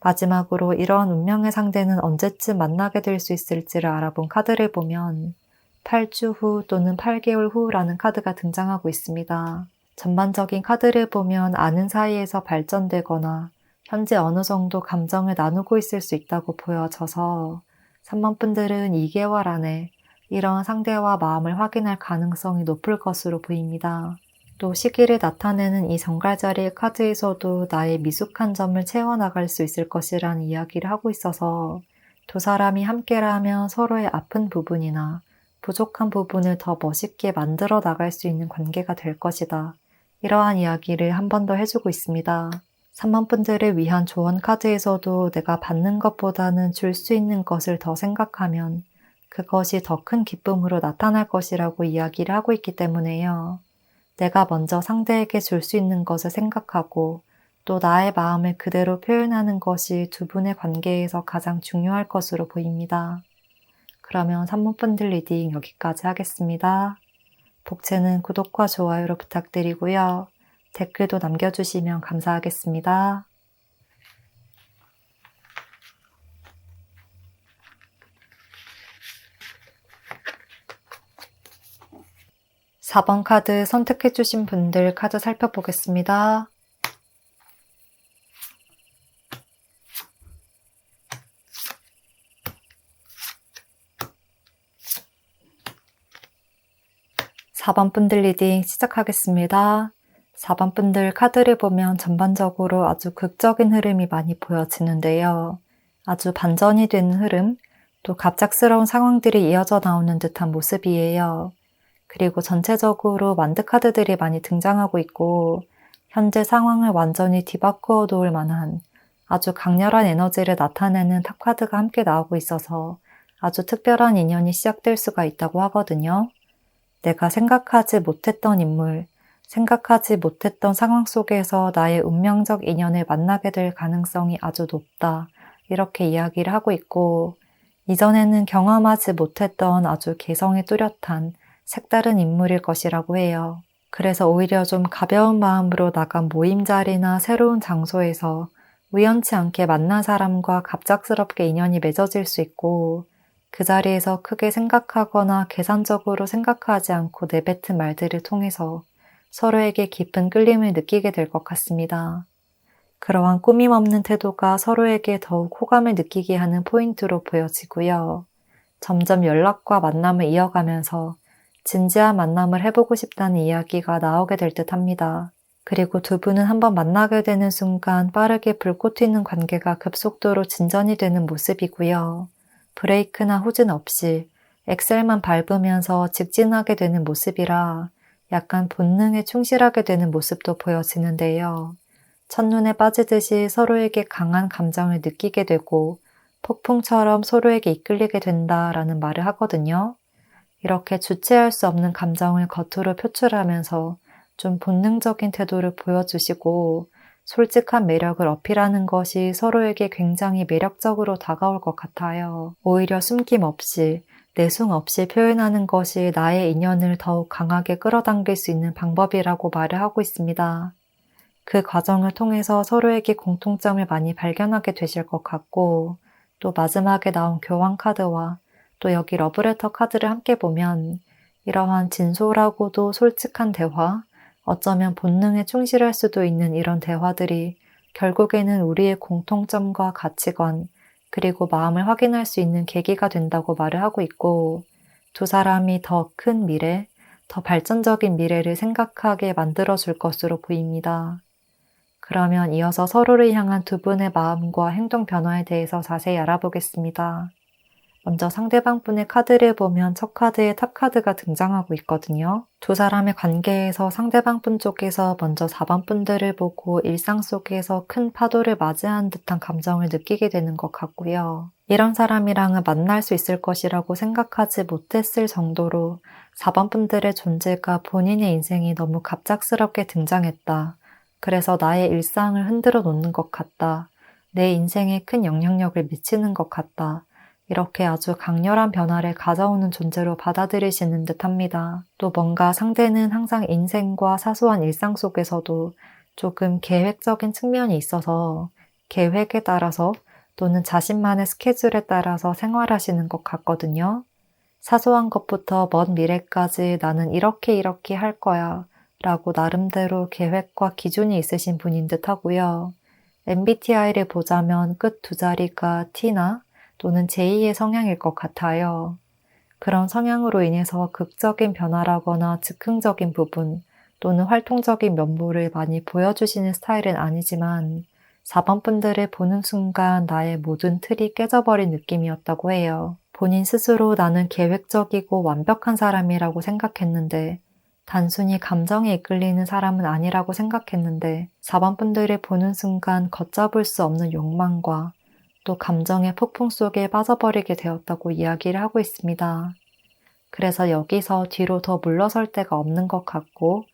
마지막으로 이러한 운명의 상대는 언제쯤 만나게 될 수 있을지를 알아본 카드를 보면 8주 후 또는 8개월 후라는 카드가 등장하고 있습니다. 전반적인 카드를 보면 아는 사이에서 발전되거나 현재 어느 정도 감정을 나누고 있을 수 있다고 보여져서 3번 분들은 2개월 안에 이런 상대와 마음을 확인할 가능성이 높을 것으로 보입니다. 또 시기를 나타내는 이 정갈자리의 카드에서도 나의 미숙한 점을 채워나갈 수 있을 것이라는 이야기를 하고 있어서 두 사람이 함께라면 서로의 아픈 부분이나 부족한 부분을 더 멋있게 만들어 나갈 수 있는 관계가 될 것이다, 이러한 이야기를 한 번 더 해주고 있습니다. 3번 분들을 위한 조언 카드에서도 내가 받는 것보다는 줄 수 있는 것을 더 생각하면 그것이 더 큰 기쁨으로 나타날 것이라고 이야기를 하고 있기 때문에요. 내가 먼저 상대에게 줄 수 있는 것을 생각하고 또 나의 마음을 그대로 표현하는 것이 두 분의 관계에서 가장 중요할 것으로 보입니다. 그러면 3번 분들 리딩 여기까지 하겠습니다. 복채는 구독과 좋아요로 부탁드리고요. 댓글도 남겨주시면 감사하겠습니다. 4번 카드 선택해주신 분들 카드 살펴보겠습니다. (4번) 분들 리딩 시작하겠습니다. 4번 분들 카드를 보면 전반적으로 아주 극적인 흐름이 많이 보여지는데요. 아주 반전이 되는 흐름, 또 갑작스러운 상황들이 이어져 나오는 듯한 모습이에요. 그리고 전체적으로 만드 카드들이 많이 등장하고 있고 현재 상황을 완전히 뒤바꾸어 놓을 만한 아주 강렬한 에너지를 나타내는 탑 카드가 함께 나오고 있어서 아주 특별한 인연이 시작될 수가 있다고 하거든요. 내가 생각하지 못했던 인물, 생각하지 못했던 상황 속에서 나의 운명적 인연을 만나게 될 가능성이 아주 높다. 이렇게 이야기를 하고 있고 이전에는 경험하지 못했던 아주 개성이 뚜렷한 색다른 인물일 것이라고 해요. 그래서 오히려 좀 가벼운 마음으로 나간 모임 자리나 새로운 장소에서 우연치 않게 만난 사람과 갑작스럽게 인연이 맺어질 수 있고 그 자리에서 크게 생각하거나 계산적으로 생각하지 않고 내뱉은 말들을 통해서 서로에게 깊은 끌림을 느끼게 될 것 같습니다. 그러한 꾸밈 없는 태도가 서로에게 더욱 호감을 느끼게 하는 포인트로 보여지고요. 점점 연락과 만남을 이어가면서 진지한 만남을 해보고 싶다는 이야기가 나오게 될 듯 합니다. 그리고 두 분은 한번 만나게 되는 순간 빠르게 불꽃 튀는 관계가 급속도로 진전이 되는 모습이고요. 브레이크나 후진 없이 엑셀만 밟으면서 직진하게 되는 모습이라 약간 본능에 충실하게 되는 모습도 보여지는데요. 첫눈에 빠지듯이 서로에게 강한 감정을 느끼게 되고 폭풍처럼 서로에게 이끌리게 된다라는 말을 하거든요. 이렇게 주체할 수 없는 감정을 겉으로 표출하면서 좀 본능적인 태도를 보여주시고 솔직한 매력을 어필하는 것이 서로에게 굉장히 매력적으로 다가올 것 같아요. 오히려 숨김 없이, 내숭 없이 표현하는 것이 나의 인연을 더욱 강하게 끌어당길 수 있는 방법이라고 말을 하고 있습니다. 그 과정을 통해서 서로에게 공통점을 많이 발견하게 되실 것 같고 또 마지막에 나온 교환 카드와 또 여기 러브레터 카드를 함께 보면 이러한 진솔하고도 솔직한 대화, 어쩌면 본능에 충실할 수도 있는 이런 대화들이 결국에는 우리의 공통점과 가치관, 그리고 마음을 확인할 수 있는 계기가 된다고 말을 하고 있고 두 사람이 더 큰 미래, 더 발전적인 미래를 생각하게 만들어줄 것으로 보입니다. 그러면 이어서 서로를 향한 두 분의 마음과 행동 변화에 대해서 자세히 알아보겠습니다. 먼저 상대방 분의 카드를 보면 첫 카드에 탑 카드가 등장하고 있거든요. 두 사람의 관계에서 상대방 분 쪽에서 먼저 4번 분들을 보고 일상 속에서 큰 파도를 맞이한 듯한 감정을 느끼게 되는 것 같고요. 이런 사람이랑은 만날 수 있을 것이라고 생각하지 못했을 정도로 4번 분들의 존재가 본인의 인생이 너무 갑작스럽게 등장했다. 그래서 나의 일상을 흔들어 놓는 것 같다. 내 인생에 큰 영향력을 미치는 것 같다. 이렇게 아주 강렬한 변화를 가져오는 존재로 받아들이시는 듯 합니다. 또 뭔가 상대는 항상 인생과 사소한 일상 속에서도 조금 계획적인 측면이 있어서 계획에 따라서 또는 자신만의 스케줄에 따라서 생활하시는 것 같거든요. 사소한 것부터 먼 미래까지 나는 이렇게 할 거야 라고 나름대로 계획과 기준이 있으신 분인 듯 하고요. MBTI를 보자면 끝 두 자리가 T나 또는 J의 성향일 것 같아요. 그런 성향으로 인해서 극적인 변화라거나 즉흥적인 부분 또는 활동적인 면모를 많이 보여주시는 스타일은 아니지만 4번 분들을 보는 순간 나의 모든 틀이 깨져버린 느낌이었다고 해요. 본인 스스로 나는 계획적이고 완벽한 사람이라고 생각했는데 단순히 감정에 이끌리는 사람은 아니라고 생각했는데 4번 분들을 보는 순간 걷잡을 수 없는 욕망과 또 감정의 폭풍 속에 빠져버리게 되었다고 이야기를 하고 있습니다. 그래서 여기서 뒤로 더 물러설 데가 없는 것 같고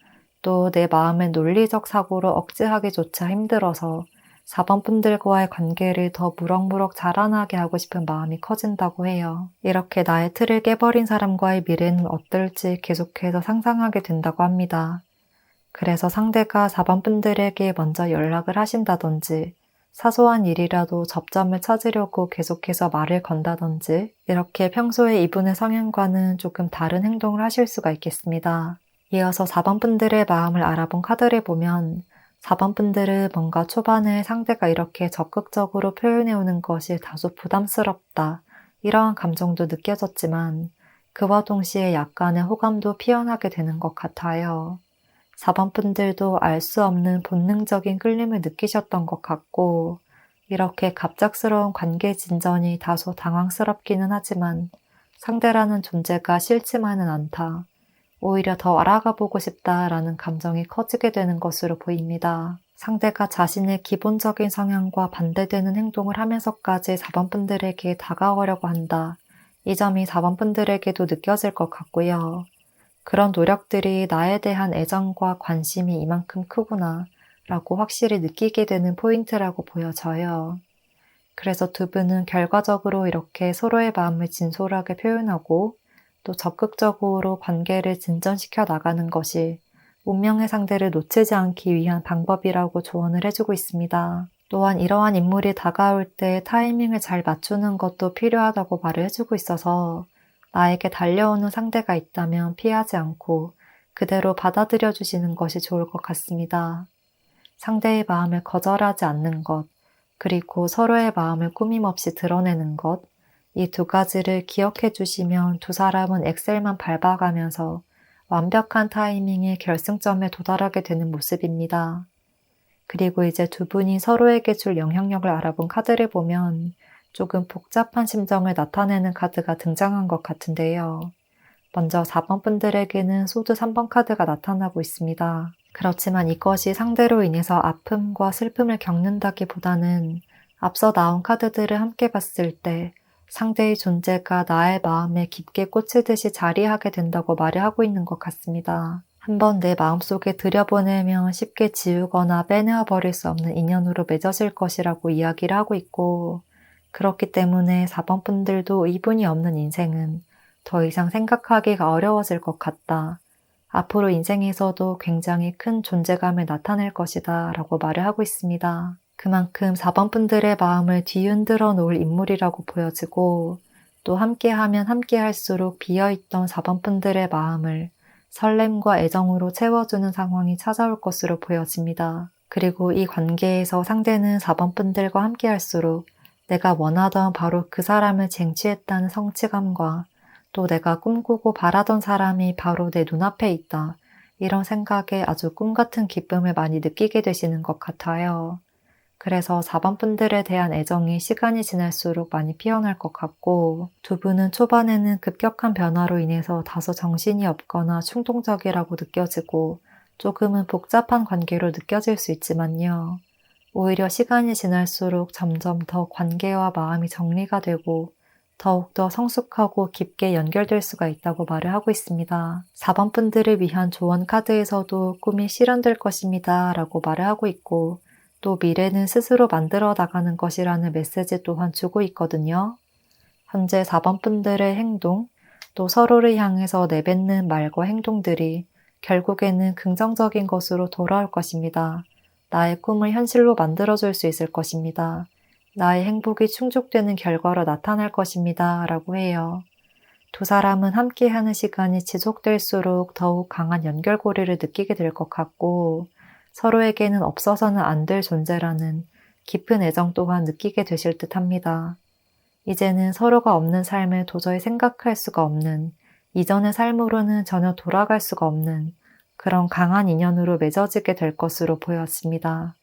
또 내 마음의 논리적 사고로 억제하기조차 힘들어서 4번 분들과의 관계를 더 무럭무럭 자라나게 하고 싶은 마음이 커진다고 해요. 이렇게 나의 틀을 깨버린 사람과의 미래는 어떨지 계속해서 상상하게 된다고 합니다. 그래서 상대가 4번 분들에게 먼저 연락을 하신다든지 사소한 일이라도 접점을 찾으려고 계속해서 말을 건다든지 이렇게 평소에 이분의 성향과는 조금 다른 행동을 하실 수가 있겠습니다. 이어서 4번 분들의 마음을 알아본 카드를 보면 4번 분들은 뭔가 초반에 상대가 이렇게 적극적으로 표현해오는 것이 다소 부담스럽다. 이러한 감정도 느껴졌지만 그와 동시에 약간의 호감도 피어나게 되는 것 같아요. 4번 분들도 알 수 없는 본능적인 끌림을 느끼셨던 것 같고, 이렇게 갑작스러운 관계 진전이 다소 당황스럽기는 하지만 상대라는 존재가 싫지만은 않다. 오히려 더 알아가 보고 싶다라는 감정이 커지게 되는 것으로 보입니다. 상대가 자신의 기본적인 성향과 반대되는 행동을 하면서까지 4번 분들에게 다가오려고 한다. 이 점이 4번 분들에게도 느껴질 것 같고요. 그런 노력들이 나에 대한 애정과 관심이 이만큼 크구나 라고 확실히 느끼게 되는 포인트라고 보여져요. 그래서 두 분은 결과적으로 이렇게 서로의 마음을 진솔하게 표현하고 또 적극적으로 관계를 진전시켜 나가는 것이 운명의 상대를 놓치지 않기 위한 방법이라고 조언을 해주고 있습니다. 또한 이러한 인물이 다가올 때 타이밍을 잘 맞추는 것도 필요하다고 말을 해주고 있어서 나에게 달려오는 상대가 있다면 피하지 않고 그대로 받아들여 주시는 것이 좋을 것 같습니다. 상대의 마음을 거절하지 않는 것, 그리고 서로의 마음을 꾸밈없이 드러내는 것, 이 두 가지를 기억해 주시면 두 사람은 엑셀만 밟아가면서 완벽한 타이밍의 결승점에 도달하게 되는 모습입니다. 그리고 이제 두 분이 서로에게 줄 영향력을 알아본 카드를 보면 조금 복잡한 심정을 나타내는 카드가 등장한 것 같은데요. 먼저 4번 분들에게는 소드 3번 카드가 나타나고 있습니다. 그렇지만 이것이 상대로 인해서 아픔과 슬픔을 겪는다기보다는 앞서 나온 카드들을 함께 봤을 때 상대의 존재가 나의 마음에 깊게 꽂히듯이 자리하게 된다고 말을 하고 있는 것 같습니다. 한번 내 마음속에 들여보내면 쉽게 지우거나 빼내어 버릴 수 없는 인연으로 맺어질 것이라고 이야기를 하고 있고, 그렇기 때문에 4번 분들도 이분이 없는 인생은 더 이상 생각하기가 어려워질 것 같다. 앞으로 인생에서도 굉장히 큰 존재감을 나타낼 것이다 라고 말을 하고 있습니다. 그만큼 4번 분들의 마음을 뒤흔들어 놓을 인물이라고 보여지고, 또 함께하면 함께할수록 비어있던 4번 분들의 마음을 설렘과 애정으로 채워주는 상황이 찾아올 것으로 보여집니다. 그리고 이 관계에서 상대는 4번 분들과 함께할수록 내가 원하던 바로 그 사람을 쟁취했다는 성취감과 또 내가 꿈꾸고 바라던 사람이 바로 내 눈앞에 있다. 이런 생각에 아주 꿈같은 기쁨을 많이 느끼게 되시는 것 같아요. 그래서 4번 분들에 대한 애정이 시간이 지날수록 많이 피어날 것 같고, 두 분은 초반에는 급격한 변화로 인해서 다소 정신이 없거나 충동적이라고 느껴지고 조금은 복잡한 관계로 느껴질 수 있지만요. 오히려 시간이 지날수록 점점 더 관계와 마음이 정리가 되고 더욱더 성숙하고 깊게 연결될 수가 있다고 말을 하고 있습니다. 4번 분들을 위한 조언 카드에서도 꿈이 실현될 것입니다 라고 말을 하고 있고, 또 미래는 스스로 만들어 나가는 것이라는 메시지 또한 주고 있거든요. 현재 4번 분들의 행동, 또 서로를 향해서 내뱉는 말과 행동들이 결국에는 긍정적인 것으로 돌아올 것입니다. 나의 꿈을 현실로 만들어줄 수 있을 것입니다. 나의 행복이 충족되는 결과로 나타날 것입니다. 라고 해요. 두 사람은 함께하는 시간이 지속될수록 더욱 강한 연결고리를 느끼게 될 것 같고, 서로에게는 없어서는 안 될 존재라는 깊은 애정 또한 느끼게 되실 듯 합니다. 이제는 서로가 없는 삶을 도저히 생각할 수가 없는, 이전의 삶으로는 전혀 돌아갈 수가 없는 그런 강한 인연으로 맺어지게 될 것으로 보여집니다.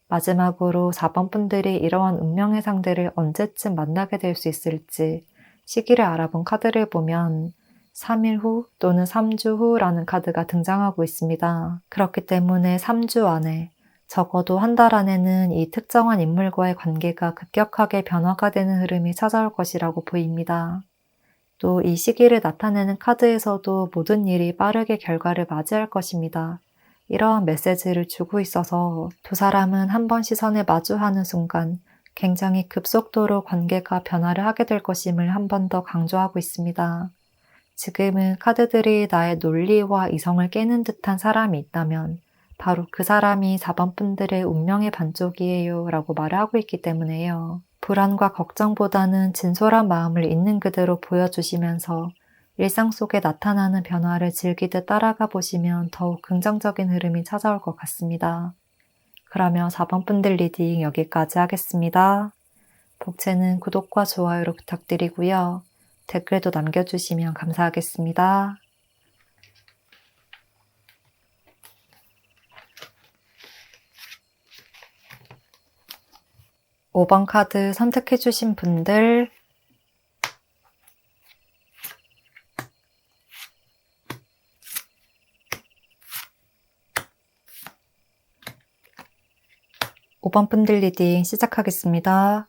마지막으로 4번 분들이 이러한 운명의 상대를 언제쯤 만나게 될 수 있을지 시기를 알아본 카드를 보면 3일 후 또는 3주 후라는 카드가 등장하고 있습니다. 그렇기 때문에 3주 안에, 적어도 한 달 안에는 이 특정한 인물과의 관계가 급격하게 변화가 되는 흐름이 찾아올 것이라고 보입니다. 또 이 시기를 나타내는 카드에서도 모든 일이 빠르게 결과를 맞이할 것입니다. 이러한 메시지를 주고 있어서 두 사람은 한 번 시선을 마주하는 순간 굉장히 급속도로 관계가 변화를 하게 될 것임을 한 번 더 강조하고 있습니다. 지금은 카드들이 나의 논리와 이성을 깨는 듯한 사람이 있다면 바로 그 사람이 4번 분들의 운명의 반쪽이에요 라고 말을 하고 있기 때문에요. 불안과 걱정보다는 진솔한 마음을 있는 그대로 보여주시면서 일상 속에 나타나는 변화를 즐기듯 따라가 보시면 더욱 긍정적인 흐름이 찾아올 것 같습니다. 그러면 4번 분들 리딩 여기까지 하겠습니다. 복채는 구독과 좋아요로 부탁드리고요. 댓글도 남겨주시면 감사하겠습니다. 5번 카드 선택해주신 분들, 5번 분들 리딩 시작하겠습니다.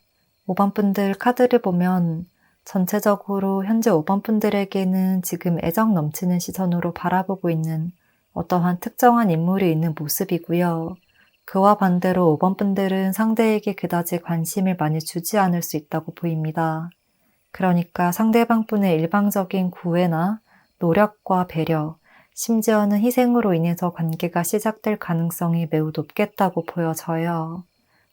5번 분들 카드를 보면 전체적으로 현재 5번 분들에게는 지금 애정 넘치는 시선으로 바라보고 있는 어떠한 특정한 인물이 있는 모습이고요. 그와 반대로 5번 분들은 상대에게 그다지 관심을 많이 주지 않을 수 있다고 보입니다. 그러니까 상대방 분의 일방적인 구애나 노력과 배려, 심지어는 희생으로 인해서 관계가 시작될 가능성이 매우 높겠다고 보여져요.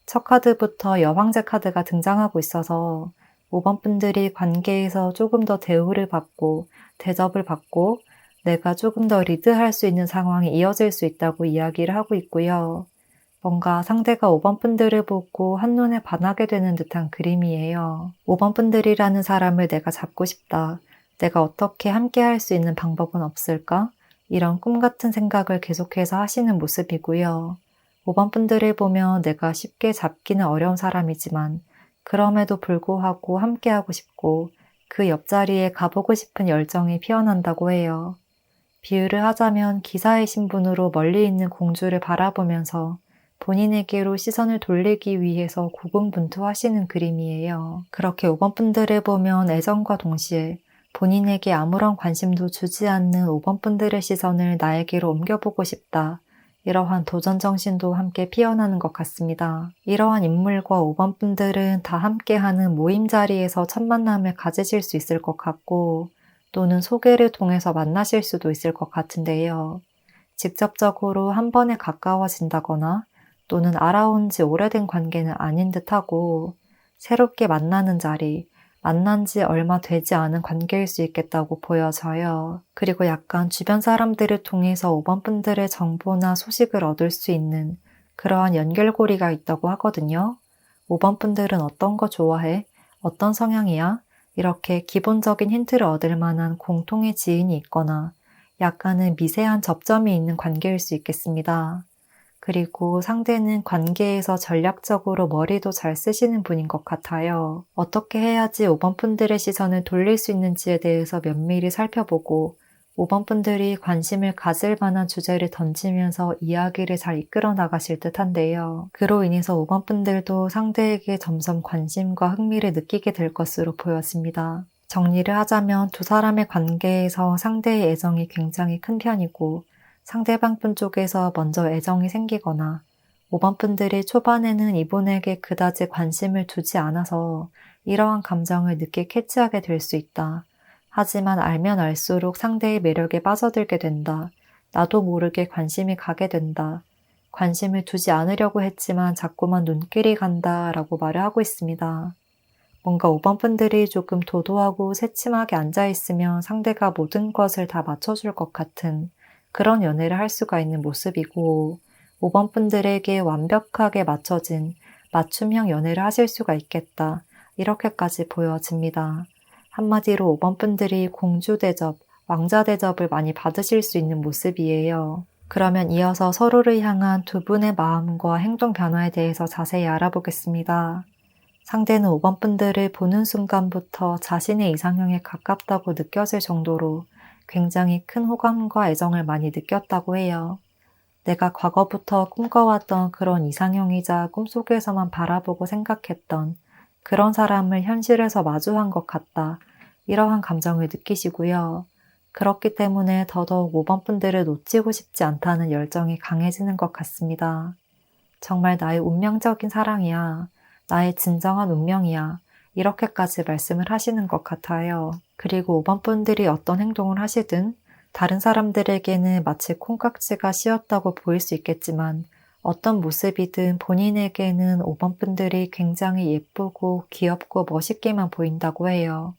첫 카드부터 여왕제 카드가 등장하고 있어서 5번 분들이 관계에서 조금 더 대우를 받고 대접을 받고 내가 조금 더 리드할 수 있는 상황이 이어질 수 있다고 이야기를 하고 있고요. 뭔가 상대가 5번 분들을 보고 한눈에 반하게 되는 듯한 그림이에요. 5번 분들이라는 사람을 내가 잡고 싶다. 내가 어떻게 함께 할 수 있는 방법은 없을까? 이런 꿈 같은 생각을 계속해서 하시는 모습이고요. 5번 분들을 보면 내가 쉽게 잡기는 어려운 사람이지만 그럼에도 불구하고 함께하고 싶고 그 옆자리에 가보고 싶은 열정이 피어난다고 해요. 비유를 하자면 기사의 신분으로 멀리 있는 공주를 바라보면서 본인에게로 시선을 돌리기 위해서 고군분투하시는 그림이에요. 그렇게 5번 분들을 보면 애정과 동시에 본인에게 아무런 관심도 주지 않는 5번 분들의 시선을 나에게로 옮겨보고 싶다. 이러한 도전 정신도 함께 피어나는 것 같습니다. 이러한 인물과 5번 분들은 다 함께하는 모임 자리에서 첫 만남을 가지실 수 있을 것 같고 또는 소개를 통해서 만나실 수도 있을 것 같은데요. 직접적으로 한 번에 가까워진다거나 또는 알아온 지 오래된 관계는 아닌 듯하고 새롭게 만나는 자리, 만난 지 얼마 되지 않은 관계일 수 있겠다고 보여져요. 그리고 약간 주변 사람들을 통해서 5번 분들의 정보나 소식을 얻을 수 있는 그러한 연결고리가 있다고 하거든요. 5번 분들은 어떤 거 좋아해? 어떤 성향이야? 이렇게 기본적인 힌트를 얻을 만한 공통의 지인이 있거나 약간은 미세한 접점이 있는 관계일 수 있겠습니다. 그리고 상대는 관계에서 전략적으로 머리도 잘 쓰시는 분인 것 같아요. 어떻게 해야지 5번 분들의 시선을 돌릴 수 있는지에 대해서 면밀히 살펴보고 5번 분들이 관심을 가질 만한 주제를 던지면서 이야기를 잘 이끌어 나가실 듯한데요. 그로 인해서 5번 분들도 상대에게 점점 관심과 흥미를 느끼게 될 것으로 보여집니다. 정리를 하자면 두 사람의 관계에서 상대의 애정이 굉장히 큰 편이고 상대방 분 쪽에서 먼저 애정이 생기거나 5번 분들이 초반에는 이분에게 그다지 관심을 두지 않아서 이러한 감정을 늦게 캐치하게 될 수 있다. 하지만 알면 알수록 상대의 매력에 빠져들게 된다. 나도 모르게 관심이 가게 된다. 관심을 두지 않으려고 했지만 자꾸만 눈길이 간다 라고 말을 하고 있습니다. 뭔가 5번 분들이 조금 도도하고 새침하게 앉아있으면 상대가 모든 것을 다 맞춰줄 것 같은 그런 연애를 할 수가 있는 모습이고 5번 분들에게 완벽하게 맞춰진 맞춤형 연애를 하실 수가 있겠다. 이렇게까지 보여집니다. 한마디로 5번 분들이 공주 대접, 왕자 대접을 많이 받으실 수 있는 모습이에요. 그러면 이어서 서로를 향한 두 분의 마음과 행동 변화에 대해서 자세히 알아보겠습니다. 상대는 5번 분들을 보는 순간부터 자신의 이상형에 가깝다고 느껴질 정도로 굉장히 큰 호감과 애정을 많이 느꼈다고 해요. 내가 과거부터 꿈꿔왔던 그런 이상형이자 꿈속에서만 바라보고 생각했던 그런 사람을 현실에서 마주한 것 같다. 이러한 감정을 느끼시고요. 그렇기 때문에 더더욱 5번 분들을 놓치고 싶지 않다는 열정이 강해지는 것 같습니다. 정말 나의 운명적인 사랑이야. 나의 진정한 운명이야. 이렇게까지 말씀을 하시는 것 같아요. 그리고 5번 분들이 어떤 행동을 하시든 다른 사람들에게는 마치 콩깍지가 씌었다고 보일 수 있겠지만 어떤 모습이든 본인에게는 5번 분들이 굉장히 예쁘고 귀엽고 멋있게만 보인다고 해요.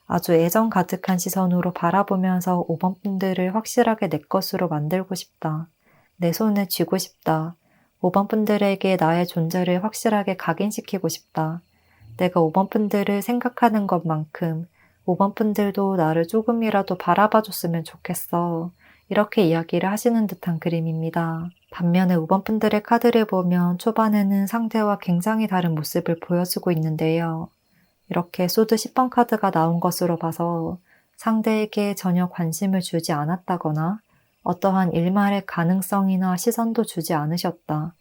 아주 애정 가득한 시선으로 바라보면서 5번 분들을 확실하게 내 것으로 만들고 싶다. 내 손에 쥐고 싶다. 5번 분들에게 나의 존재를 확실하게 각인시키고 싶다. 내가 5번 분들을 생각하는 것만큼 5번 분들도 나를 조금이라도 바라봐 줬으면 좋겠어. 이렇게 이야기를 하시는 듯한 그림입니다. 반면에 5번 분들의 카드를 보면 초반에는 상대와 굉장히 다른 모습을 보여주고 있는데요. 이렇게 소드 10번 카드가 나온 것으로 봐서 상대에게 전혀 관심을 주지 않았다거나 어떠한 일말의 가능성이나 시선도 주지 않으셨다.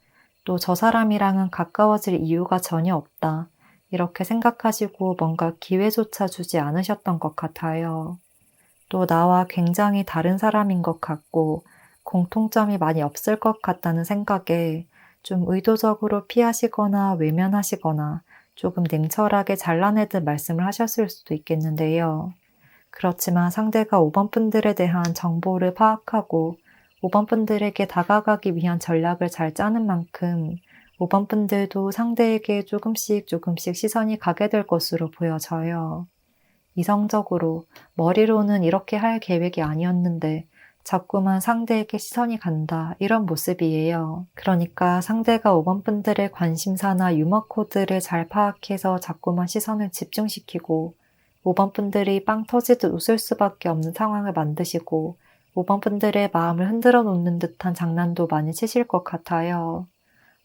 또 저 사람이랑은 가까워질 이유가 전혀 없다. 이렇게 생각하시고 뭔가 기회조차 주지 않으셨던 것 같아요. 또 나와 굉장히 다른 사람인 것 같고 공통점이 많이 없을 것 같다는 생각에 좀 의도적으로 피하시거나 외면하시거나 조금 냉철하게 잘라내듯 말씀을 하셨을 수도 있겠는데요. 그렇지만 상대가 5번 분들에 대한 정보를 파악하고 5번 분들에게 다가가기 위한 전략을 잘 짜는 만큼 5번 분들도 상대에게 조금씩 시선이 가게 될 것으로 보여져요. 이성적으로 머리로는 이렇게 할 계획이 아니었는데 자꾸만 상대에게 시선이 간다 이런 모습이에요. 그러니까 상대가 5번 분들의 관심사나 유머 코드를 잘 파악해서 자꾸만 시선을 집중시키고 5번 분들이 빵 터지듯 웃을 수밖에 없는 상황을 만드시고 5번 분들의 마음을 흔들어 놓는 듯한 장난도 많이 치실 것 같아요.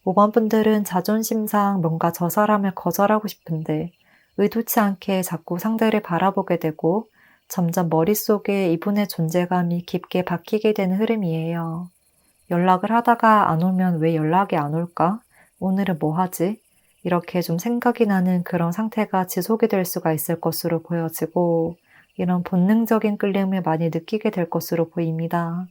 5번 분들은 자존심상 뭔가 저 사람을 거절하고 싶은데 의도치 않게 자꾸 상대를 바라보게 되고 점점 머릿속에 이분의 존재감이 깊게 박히게 되는 흐름이에요. 연락을 하다가 안 오면 왜 연락이 안 올까? 오늘은 뭐 하지? 이렇게 좀 생각이 나는 그런 상태가 지속이 될 수가 있을 것으로 보여지고 이런 본능적인 끌림을 많이 느끼게 될 것으로 보입니다.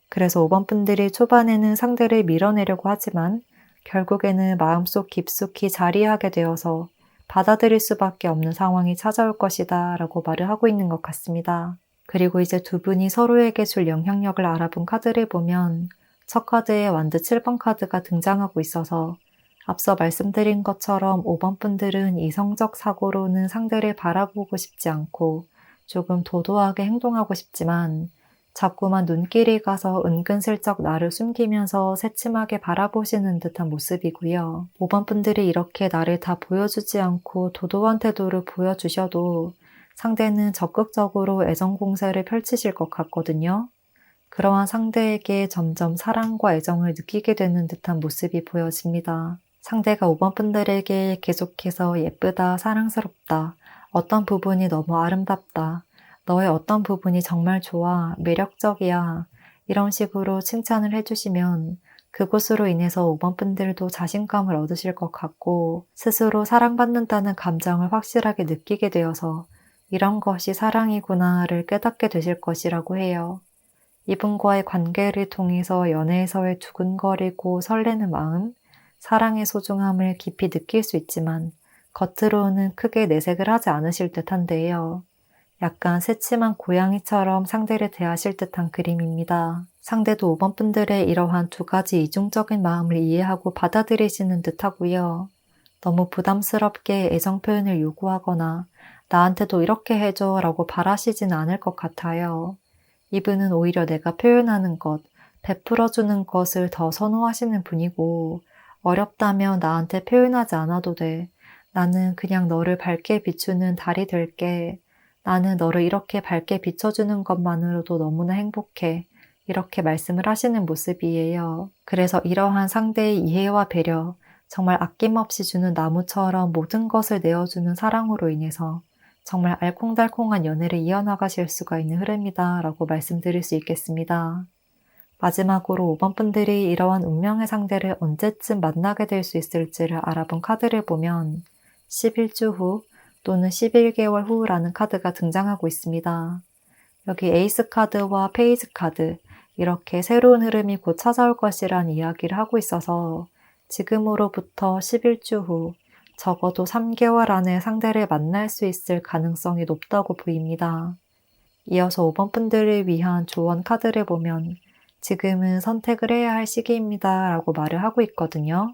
그래서 5번 분들이 초반에는 상대를 밀어내려고 하지만 결국에는 마음속 깊숙이 자리하게 되어서 받아들일 수밖에 없는 상황이 찾아올 것이다 라고 말을 하고 있는 것 같습니다. 그리고 이제 두 분이 서로에게 줄 영향력을 알아본 카드를 보면 첫 카드에 완드 7번 카드가 등장하고 있어서 앞서 말씀드린 것처럼 5번 분들은 이성적 사고로는 상대를 바라보고 싶지 않고 조금 도도하게 행동하고 싶지만 자꾸만 눈길이 가서 은근슬쩍 나를 숨기면서 새침하게 바라보시는 듯한 모습이고요. 5번 분들이 이렇게 나를 다 보여주지 않고 도도한 태도를 보여주셔도 상대는 적극적으로 애정 공세를 펼치실 것 같거든요. 그러한 상대에게 점점 사랑과 애정을 느끼게 되는 듯한 모습이 보여집니다. 상대가 5번 분들에게 계속해서 예쁘다, 사랑스럽다, 어떤 부분이 너무 아름답다, 너의 어떤 부분이 정말 좋아, 매력적이야 이런 식으로 칭찬을 해주시면 그것으로 인해서 5번 분들도 자신감을 얻으실 것 같고 스스로 사랑받는다는 감정을 확실하게 느끼게 되어서 이런 것이 사랑이구나를 깨닫게 되실 것이라고 해요. 이분과의 관계를 통해서 연애에서의 두근거리고 설레는 마음, 사랑의 소중함을 깊이 느낄 수 있지만 겉으로는 크게 내색을 하지 않으실 듯한데요. 약간 새침한 고양이처럼 상대를 대하실 듯한 그림입니다. 상대도 5번 분들의 이러한 두 가지 이중적인 마음을 이해하고 받아들이시는 듯하고요. 너무 부담스럽게 애정 표현을 요구하거나 나한테도 이렇게 해줘 라고 바라시진 않을 것 같아요. 이분은 오히려 내가 표현하는 것, 베풀어주는 것을 더 선호하시는 분이고 어렵다면 나한테 표현하지 않아도 돼. 나는 그냥 너를 밝게 비추는 달이 될게. 나는 너를 이렇게 밝게 비춰주는 것만으로도 너무나 행복해. 이렇게 말씀을 하시는 모습이에요. 그래서 이러한 상대의 이해와 배려, 정말 아낌없이 주는 나무처럼 모든 것을 내어주는 사랑으로 인해서 정말 알콩달콩한 연애를 이어나가실 수가 있는 흐름이다 라고 말씀드릴 수 있겠습니다. 마지막으로 5번 분들이 이러한 운명의 상대를 언제쯤 만나게 될 수 있을지를 알아본 카드를 보면 11주 후 또는 11개월 후라는 카드가 등장하고 있습니다. 여기 에이스 카드와 페이즈 카드, 이렇게 새로운 흐름이 곧 찾아올 것이란 이야기를 하고 있어서 지금으로부터 11주 후, 적어도 3개월 안에 상대를 만날 수 있을 가능성이 높다고 보입니다. 이어서 5번 분들을 위한 조언 카드를 보면 지금은 선택을 해야 할 시기입니다 라고 말을 하고 있거든요.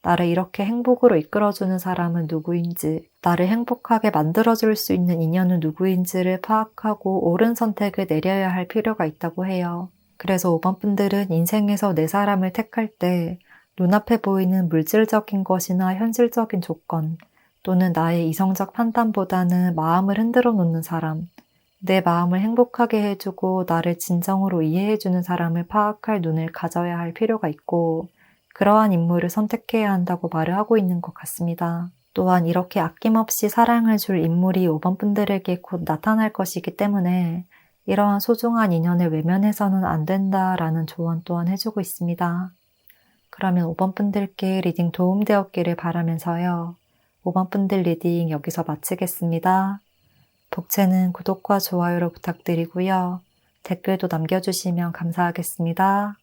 나를 이렇게 행복으로 이끌어주는 사람은 누구인지, 나를 행복하게 만들어줄 수 있는 인연은 누구인지를 파악하고 옳은 선택을 내려야 할 필요가 있다고 해요. 그래서 5번 분들은 인생에서 내 사람을 택할 때 눈앞에 보이는 물질적인 것이나 현실적인 조건 또는 나의 이성적 판단보다는 마음을 흔들어 놓는 사람, 내 마음을 행복하게 해주고 나를 진정으로 이해해주는 사람을 파악할 눈을 가져야 할 필요가 있고, 그러한 인물을 선택해야 한다고 말을 하고 있는 것 같습니다. 또한 이렇게 아낌없이 사랑을 줄 인물이 5번 분들에게 곧 나타날 것이기 때문에 이러한 소중한 인연을 외면해서는 안 된다라는 조언 또한 해주고 있습니다. 그러면 5번 분들께 리딩 도움되었기를 바라면서요. 5번 분들 리딩 여기서 마치겠습니다. 복채는 구독과 좋아요를 부탁드리고요. 댓글도 남겨주시면 감사하겠습니다.